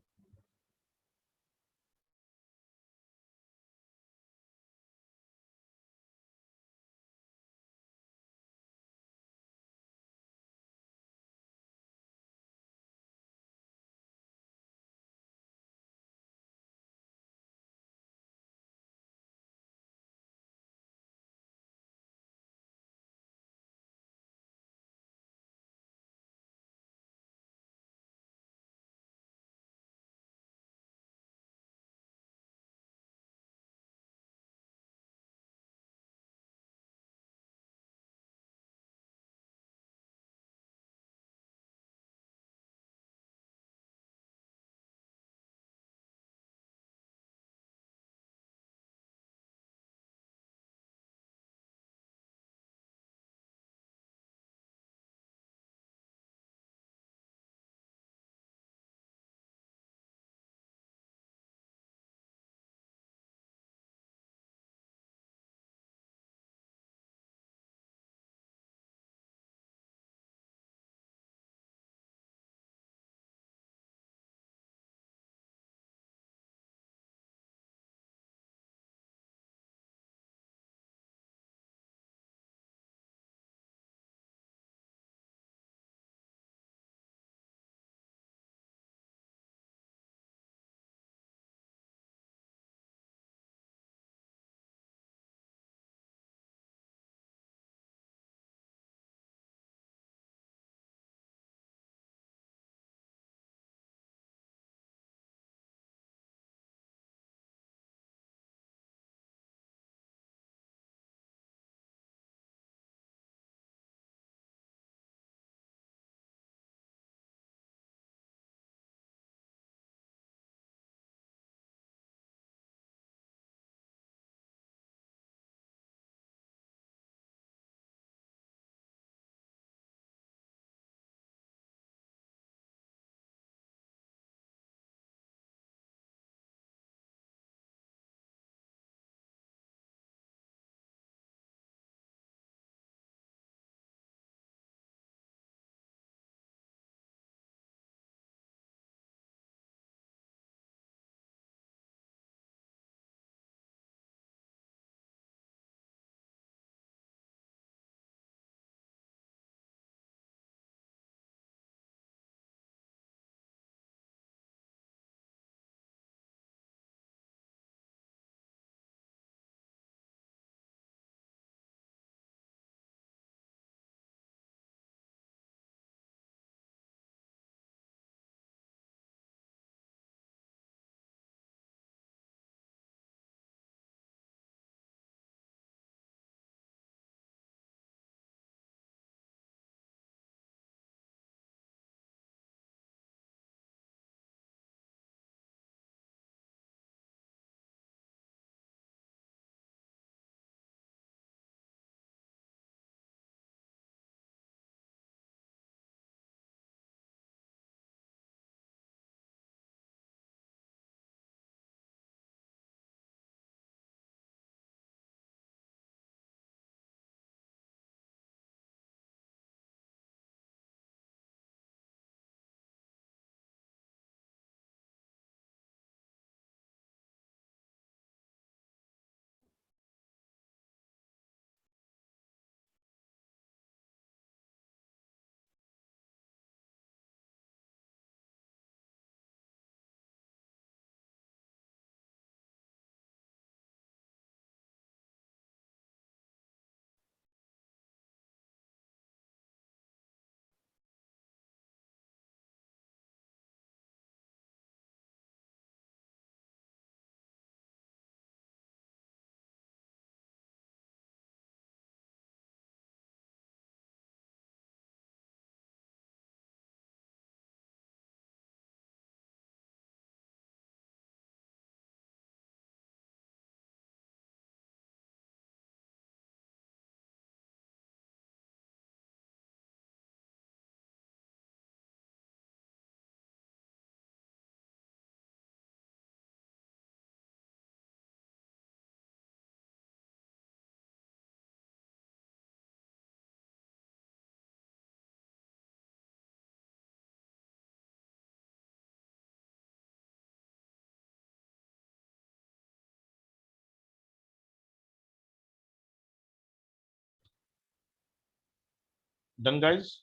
Done, guys?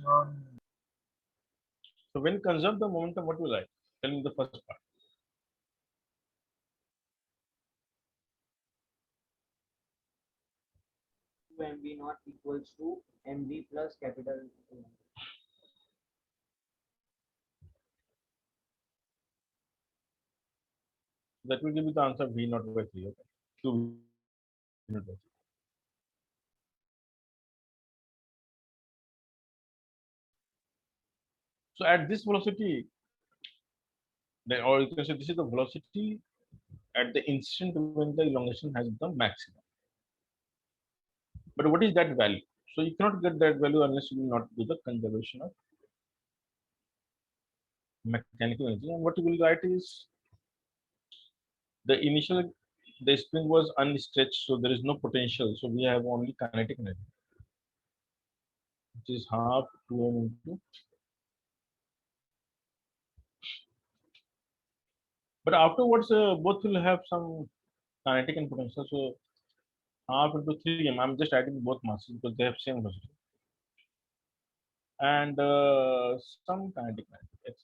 Um, So when you conserve the momentum, what do you like? Tell me the first part. mv naught equals to mv plus capital M. That will give you the answer V naught by 3. Okay. 2 V naught by 3. So at this velocity, then, or you can say this is the velocity at the instant when the elongation has become maximum. But what is that value? So you cannot get that value unless you will not do the conservation of mechanical energy. And what you will write is the initial the spring was unstretched, so there is no potential. So we have only kinetic energy, which is half 2m into. But afterwards, both will have some kinetic and potential. So half into 3m. I'm just adding both masses because they have same velocity. And some kinetic energy.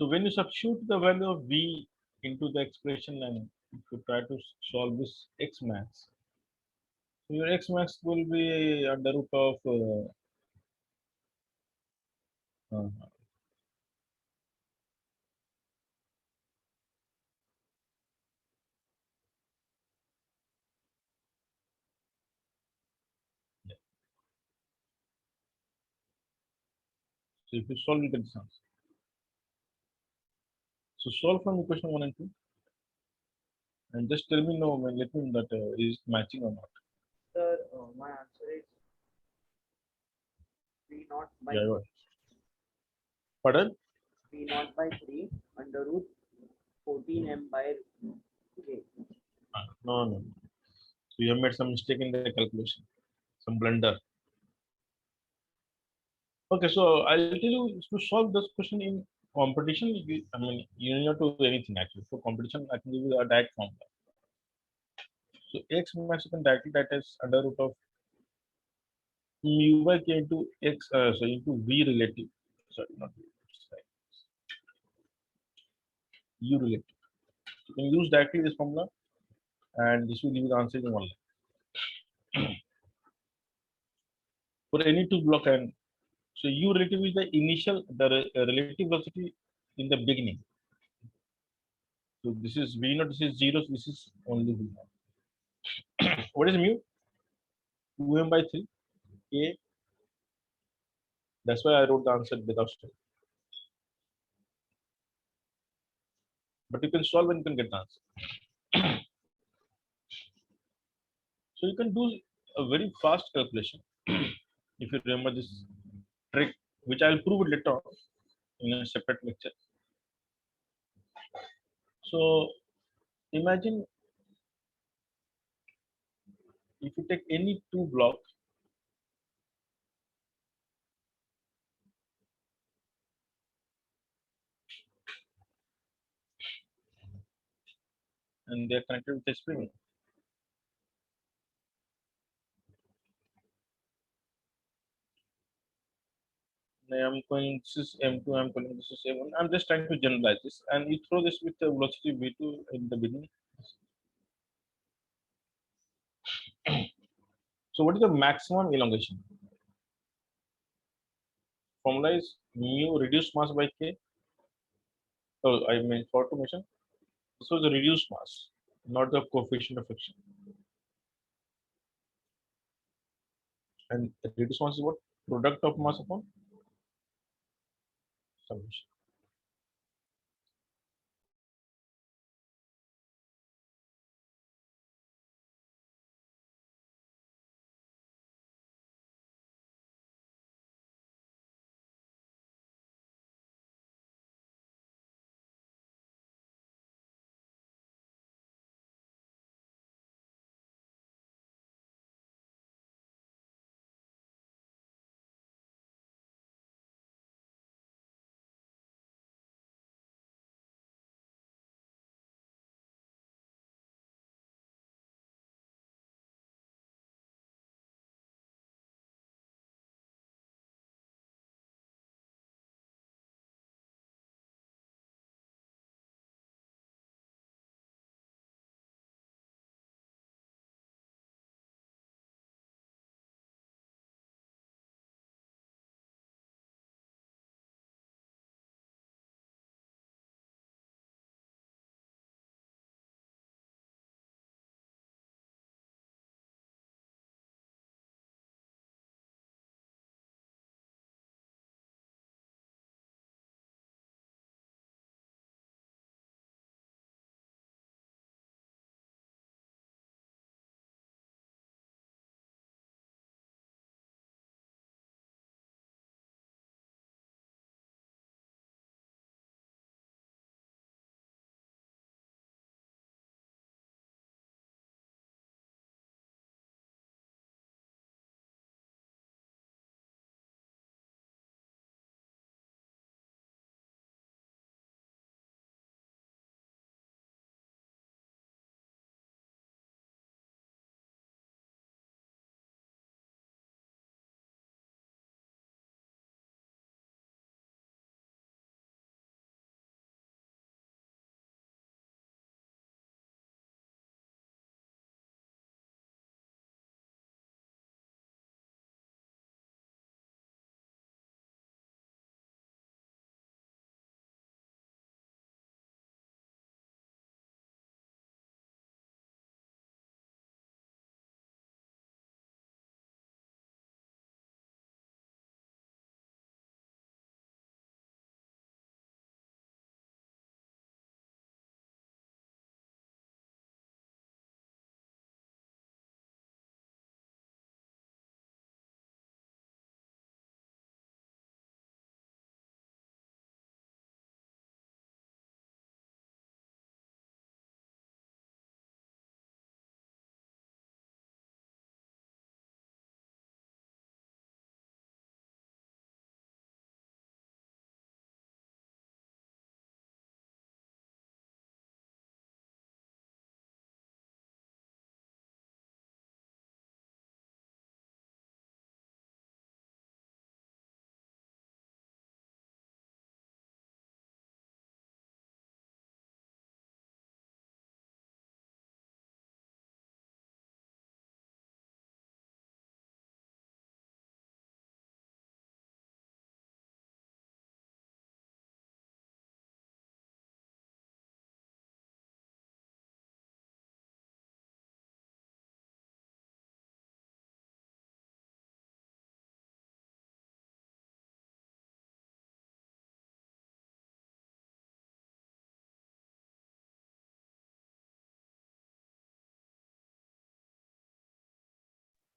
So when you substitute the value of V into the expression and if you try to solve this X max, so your X max will be under root of uh, yeah. So if you solve, you get this answer. So solve from equation 1 and 2 and just tell me no, let me know that is matching or not. Sir, my answer is v naught by Yeah, right. Pardon? v naught by 3 under root 14m by k. No, no. So you have made some mistake in the calculation, some blunder. Okay, so I'll tell you to solve this question in competition. I mean, you need not do anything actually. For competition, I can give you a direct formula. So x max you can directly write as under root of mu by k into x, so into v relative. Sorry, not v, sorry, u relative. You can use directly this formula, and this will give you the answer in one line. For any two block, and so u relative is the initial, the relative velocity in the beginning. So this is v naught, this is 0, so this is only v naught. What is mu? 2m by 3 a. That's why I wrote the answer without step. But you can solve and you can get the answer. So you can do a very fast calculation if you remember this trick, which I'll prove it later on in a separate lecture. So imagine if you take any two blocks and they are connected with a spring. I'm calling this is M2, I'm calling this is M1. I'm just trying to generalize this, and you throw this with the velocity V2 in the beginning. So what is the maximum elongation? Formula is mu reduced mass by k. Oh, I mean for automation. This was the reduced mass, not the coefficient of friction. And the reduced mass is what? Product of mass upon summation.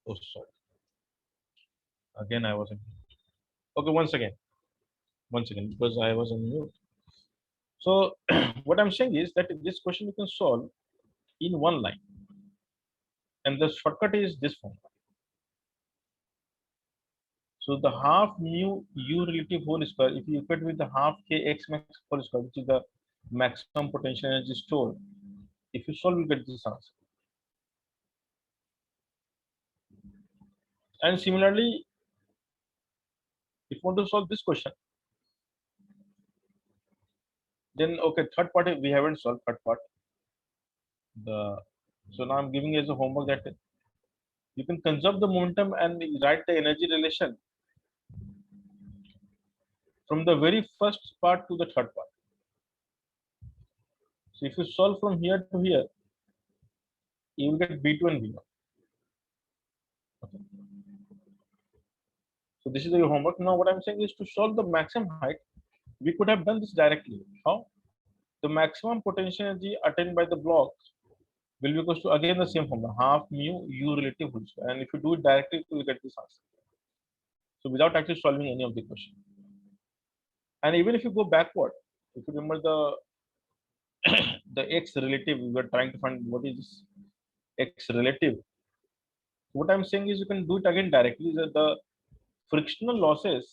Oh, sorry. Again, I wasn't. Okay, once again, because I was on mute. So, what I'm saying is that this question you can solve in one line, and the shortcut is this form. So, the half mu u relative whole square, if you equate with the half k x max whole square, which is the maximum potential energy stored, if you solve, you get this answer. And similarly, if you want to solve this question, then okay, third part we haven't solved. Third part, the so now I'm giving you as a homework that you can conserve the momentum and write the energy relation from the very first part to the third part. So if you solve from here to here, you will get B2 and B1. Okay. So this is your homework. Now what I'm saying is to solve the maximum height, we could have done this directly. How? The maximum potential energy attained by the blocks will be equal to again the same formula, half mu u relative whole square. And if you do it directly, you will get this answer. So without actually solving any of the question. And even if you go backward, if you remember the x relative, we were trying to find what is this x relative. What I'm saying is you can do it again directly. The frictional losses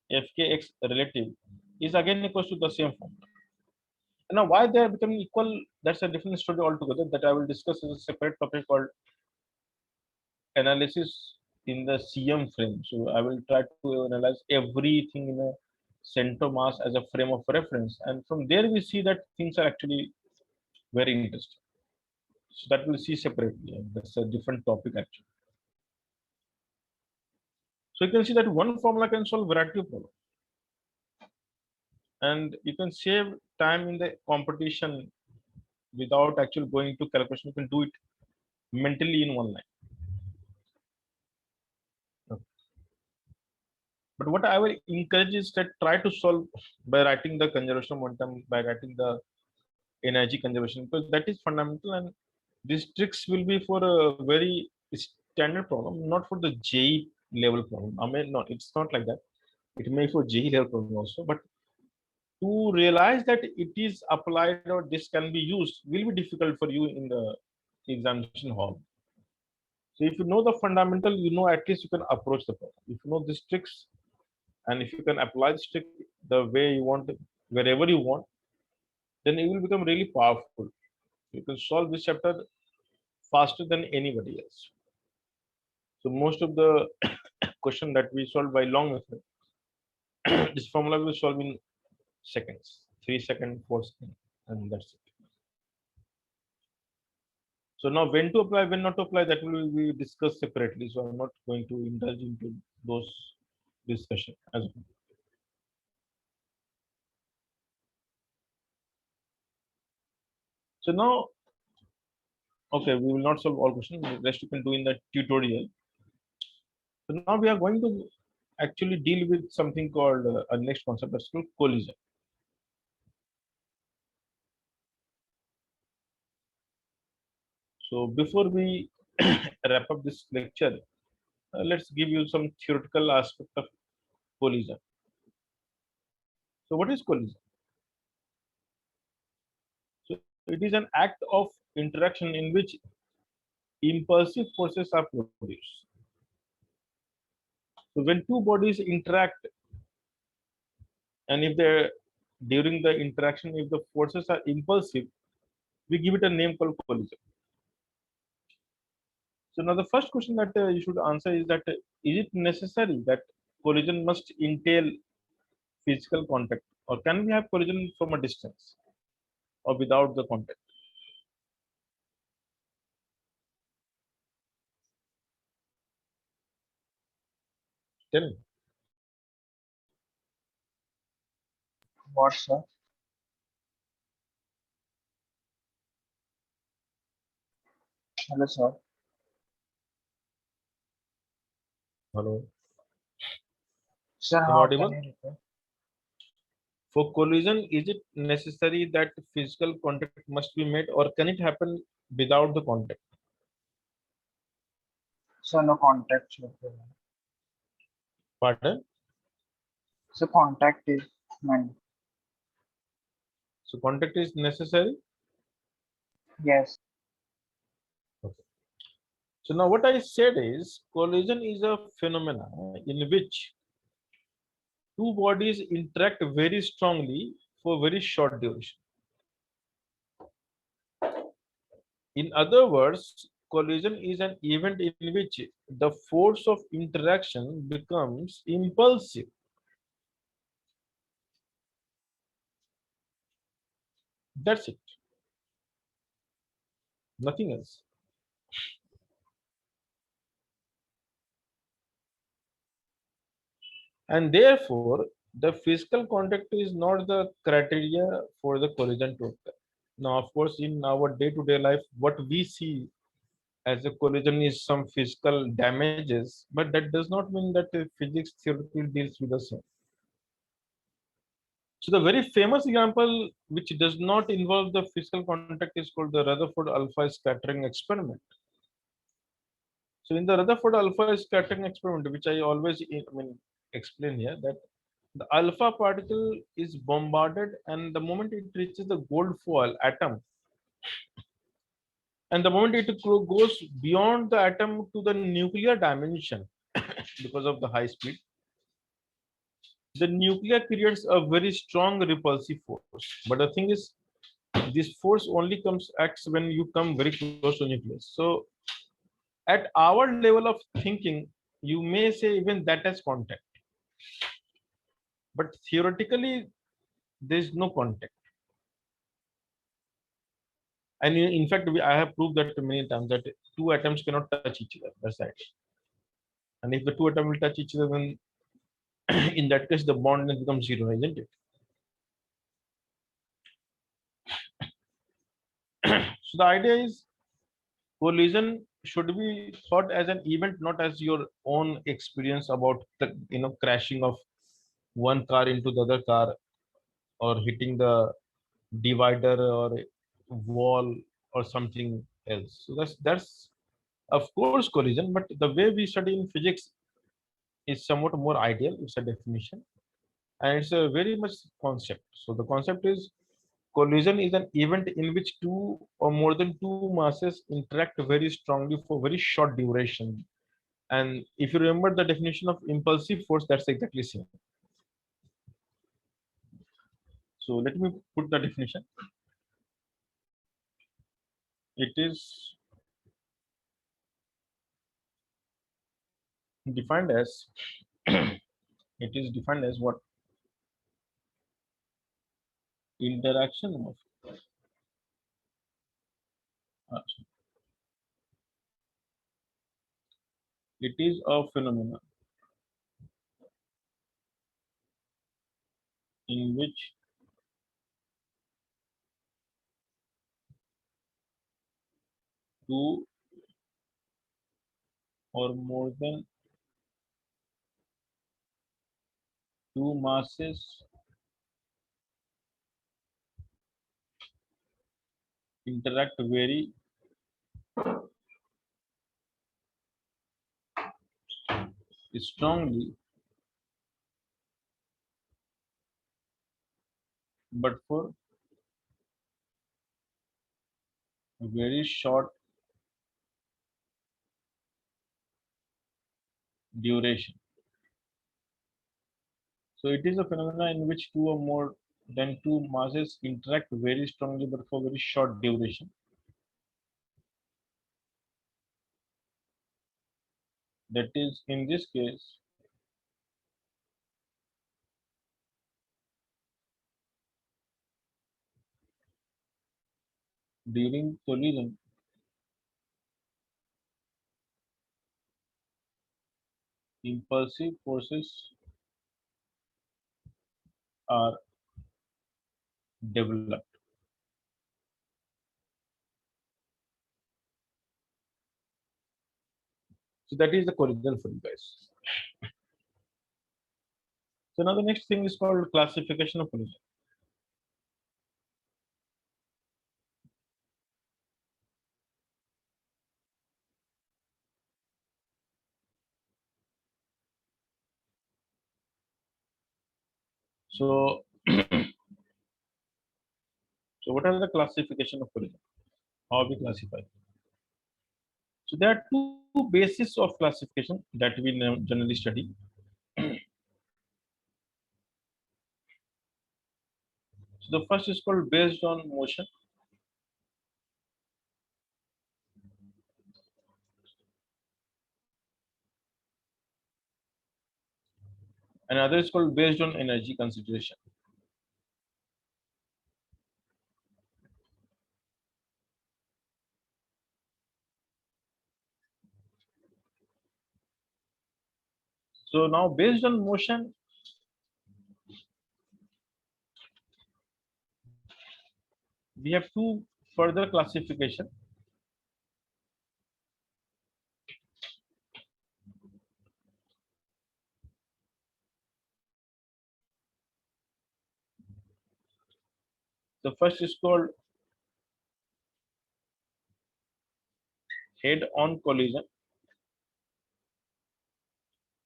fkx relative is again equals to the same form. And now why they are becoming equal, that's a different story altogether that I will discuss as a separate topic called analysis in the CM frame. So I will try to analyze everything in a center mass as a frame of reference. And from there we see that things are actually very interesting. So that we'll see separately. And that's a different topic actually. So you can see that one formula can solve variety of problems. And you can save time in the competition without actually going to calculation. You can do it mentally in one line. Okay. But what I will encourage is that try to solve by writing the conservation momentum, by writing the energy conservation, because that is fundamental. And these tricks will be for a very standard problem, not for the JE level problem. I mean, no, it's not like that. It may for JE level problem also, but to realize that it is applied or this can be used will be difficult for you in the examination hall. So if you know the fundamental, you know at least you can approach the problem. If you know these tricks, and if you can apply this trick the way you want, wherever you want, then it will become really powerful. You can solve this chapter faster than anybody else. So most of the question that we solve by long method, this formula will solve in seconds, 3 seconds, 4 seconds, and that's it. So now when to apply, when not to apply, that will be discussed separately. So I'm not going to indulge into those discussion as well. So now, okay, we will not solve all questions. The rest you can do in the tutorial. So now we are going to actually deal with something called a next concept that's called collision. So before we wrap up this lecture, let's give you some theoretical aspect of collision. So what is collision? So it is an act of interaction in which impulsive forces are produced. So when two bodies interact, and if they're during the interaction, if the forces are impulsive, we give it a name called collision. So now the first question that you should answer is that is it necessary that collision must entail physical contact, or can we have collision from a distance or without the contact? Tell me. What, sir? Hello, sir. Hello. Sir, Am I how can audible? you repeat? For collision, is it necessary that physical contact must be made, or can it happen without the contact? So no contact should be there. Pardon? So contact is none. So contact is necessary. Yes. Okay. So now what I said is collision is a phenomena in which two bodies interact very strongly for very short duration. In other words, collision is an event in which the force of interaction becomes impulsive. That's it. Nothing else. And therefore, the physical contact is not the criteria for the collision to occur. Now, of course, in our day-to-day life, what we see as a collision is some physical damages, but that does not mean that physics theoretically deals with the same. So the very famous example which does not involve the physical contact is called the Rutherford alpha scattering experiment. So in the Rutherford alpha scattering experiment, which I always explain here, that the alpha particle is bombarded, and the moment it reaches the gold foil atom, and the moment it goes beyond the atom to the nuclear dimension because of the high speed, the nuclear creates a very strong repulsive force. But the thing is, this force only acts when you come very close to nucleus. So at our level of thinking, you may say even that as contact, but theoretically there is no contact. And in fact, I have proved that many times that two atoms cannot touch each other. That's right. And if the two atoms will touch each other, then in that case the bond then becomes zero, isn't it? So the idea is collision should be thought as an event, not as your own experience about the crashing of one car into the other car, or hitting the divider or wall or something else. So that's of course collision, but the way we study in physics is somewhat more ideal. It's a definition, and it's a very much concept. So the concept is collision is an event in which two or more than two masses interact very strongly for very short duration. And if you remember the definition of impulsive force, that's exactly same. So let me put the definition. It is defined as it is defined as what? Interaction of uh, it is a phenomenon in which two or more than two masses interact very strongly but for a very short duration. So it is a phenomenon in which two or more than two masses interact very strongly but for very short duration. That is, in this case, during collision, impulsive forces are developed. So that is the collision for you guys. So now the next thing is called classification of collision. So, so what are the classification of collision? How we classify? So there are two bases of classification that we generally study. So the first is called based on motion. Another is called based on energy consideration. So now based on motion, we have two further classification. The first is called head-on collision,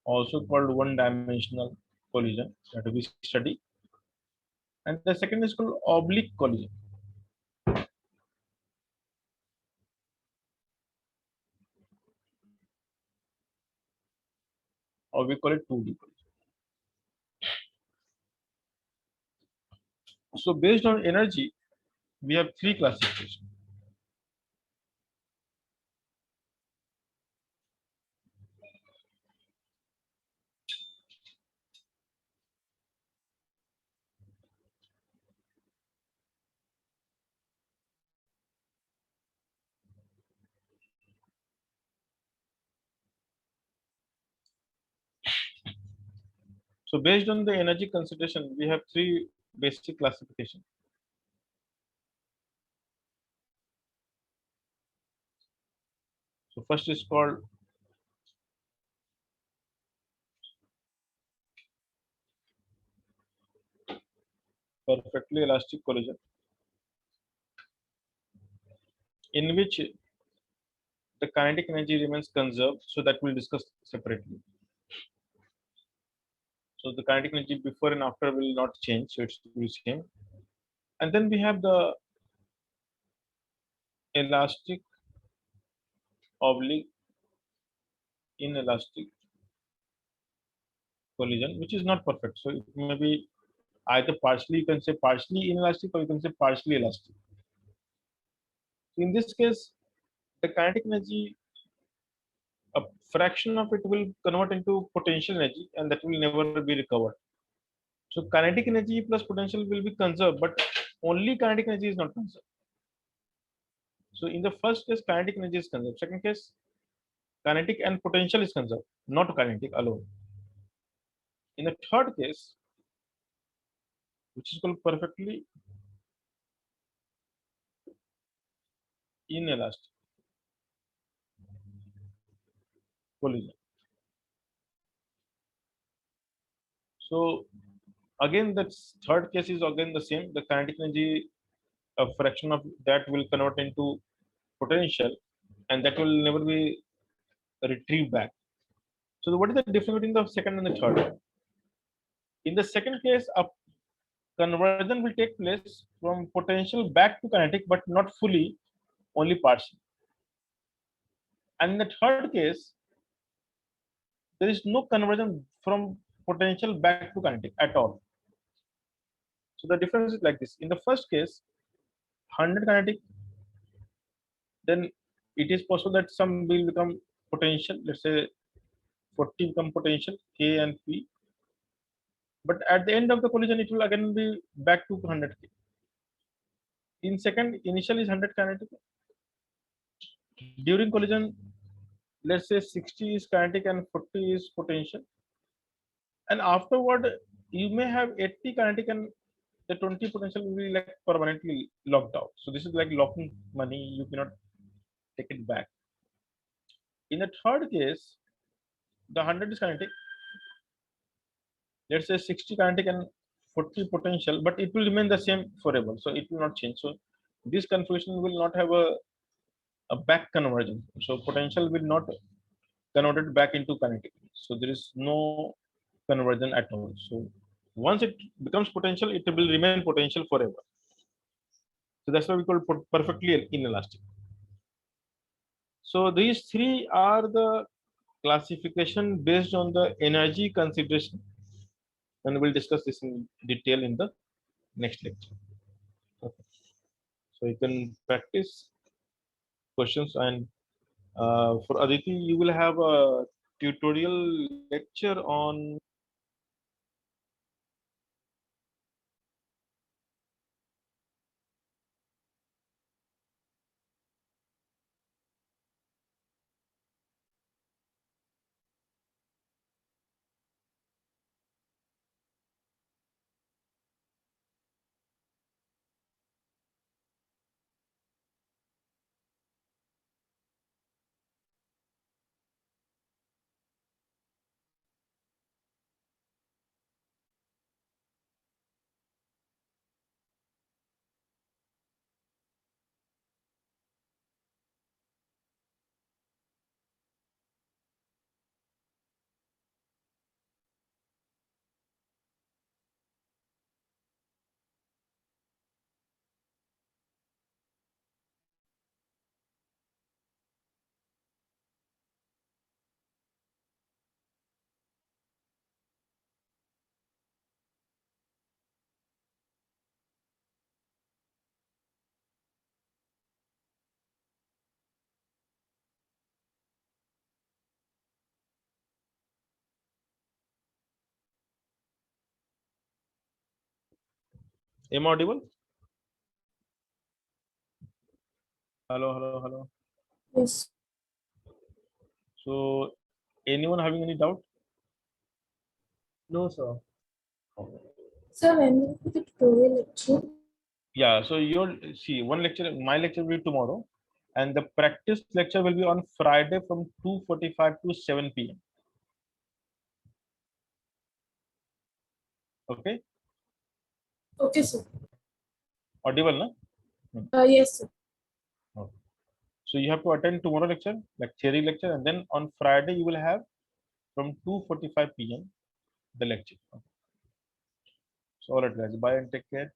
also called one-dimensional collision that we study. And the second is called oblique collision, or we call it 2D collision. So based on energy, we have three classifications. So based on the energy consideration, we have three basic classification. So first is called perfectly elastic collision, in which the kinetic energy remains conserved. So that we'll discuss separately. So the kinetic energy before and after will not change, so it's the same. And then we have the elastic, oblique, inelastic collision, which is not perfect. So it may be either partially, you can say partially inelastic, or you can say partially elastic. In this case, the kinetic energy, a fraction of it will convert into potential energy, and that will never be recovered. So kinetic energy plus potential will be conserved, but only kinetic energy is not conserved. So in the first case, kinetic energy is conserved. Second case, kinetic and potential is conserved, not kinetic alone. In the third case, which is called perfectly inelastic collision. So again, that third case is again the same. The kinetic energy, a fraction of that will convert into potential, and that will never be retrieved back. So what is the difference between the second and the third? In the second case, a conversion will take place from potential back to kinetic, but not fully, only partially. And in the third case, there is no conversion from potential back to kinetic at all. So the difference is like this. In the first case, 100 kinetic, then it is possible that some will become potential. Let's say 40 become potential, K and P. But at the end of the collision, it will again be back to 100 K. In second, initial is 100 kinetic. During collision, let's say 60 is kinetic and 40 is potential. And afterward, you may have 80 kinetic and the 20 potential will be like permanently locked out. So this is like locking money, you cannot take it back. In the third case, the 100 is kinetic, let's say 60 kinetic and 40 potential, but it will remain the same forever. So it will not change. So this configuration will not have a back conversion. So potential will not converted back into kinetic. So there is no conversion at all. So Once it becomes potential, it will remain potential forever. So that's why we call it perfectly inelastic. So these three are the classification based on the energy consideration, and we'll discuss this in detail in the next lecture. Okay. So you can practice questions, and for Aditi, you will have a tutorial lecture on am I audible? Hello, hello, hello. Yes. So anyone having any doubt? No, sir. Sir, when will be the tutorial lecture? Yeah, so you'll see one lecture, my lecture will be tomorrow, and the practice lecture will be on Friday from 2:45 to 7 p.m. Okay, Okay, sir. audible, na? Yes, sir. Okay. So you have to attend tomorrow lecture, like theory lecture, and then on Friday you will have from 2:45 p.m. the lecture. Okay. So all right, guys, bye and take care.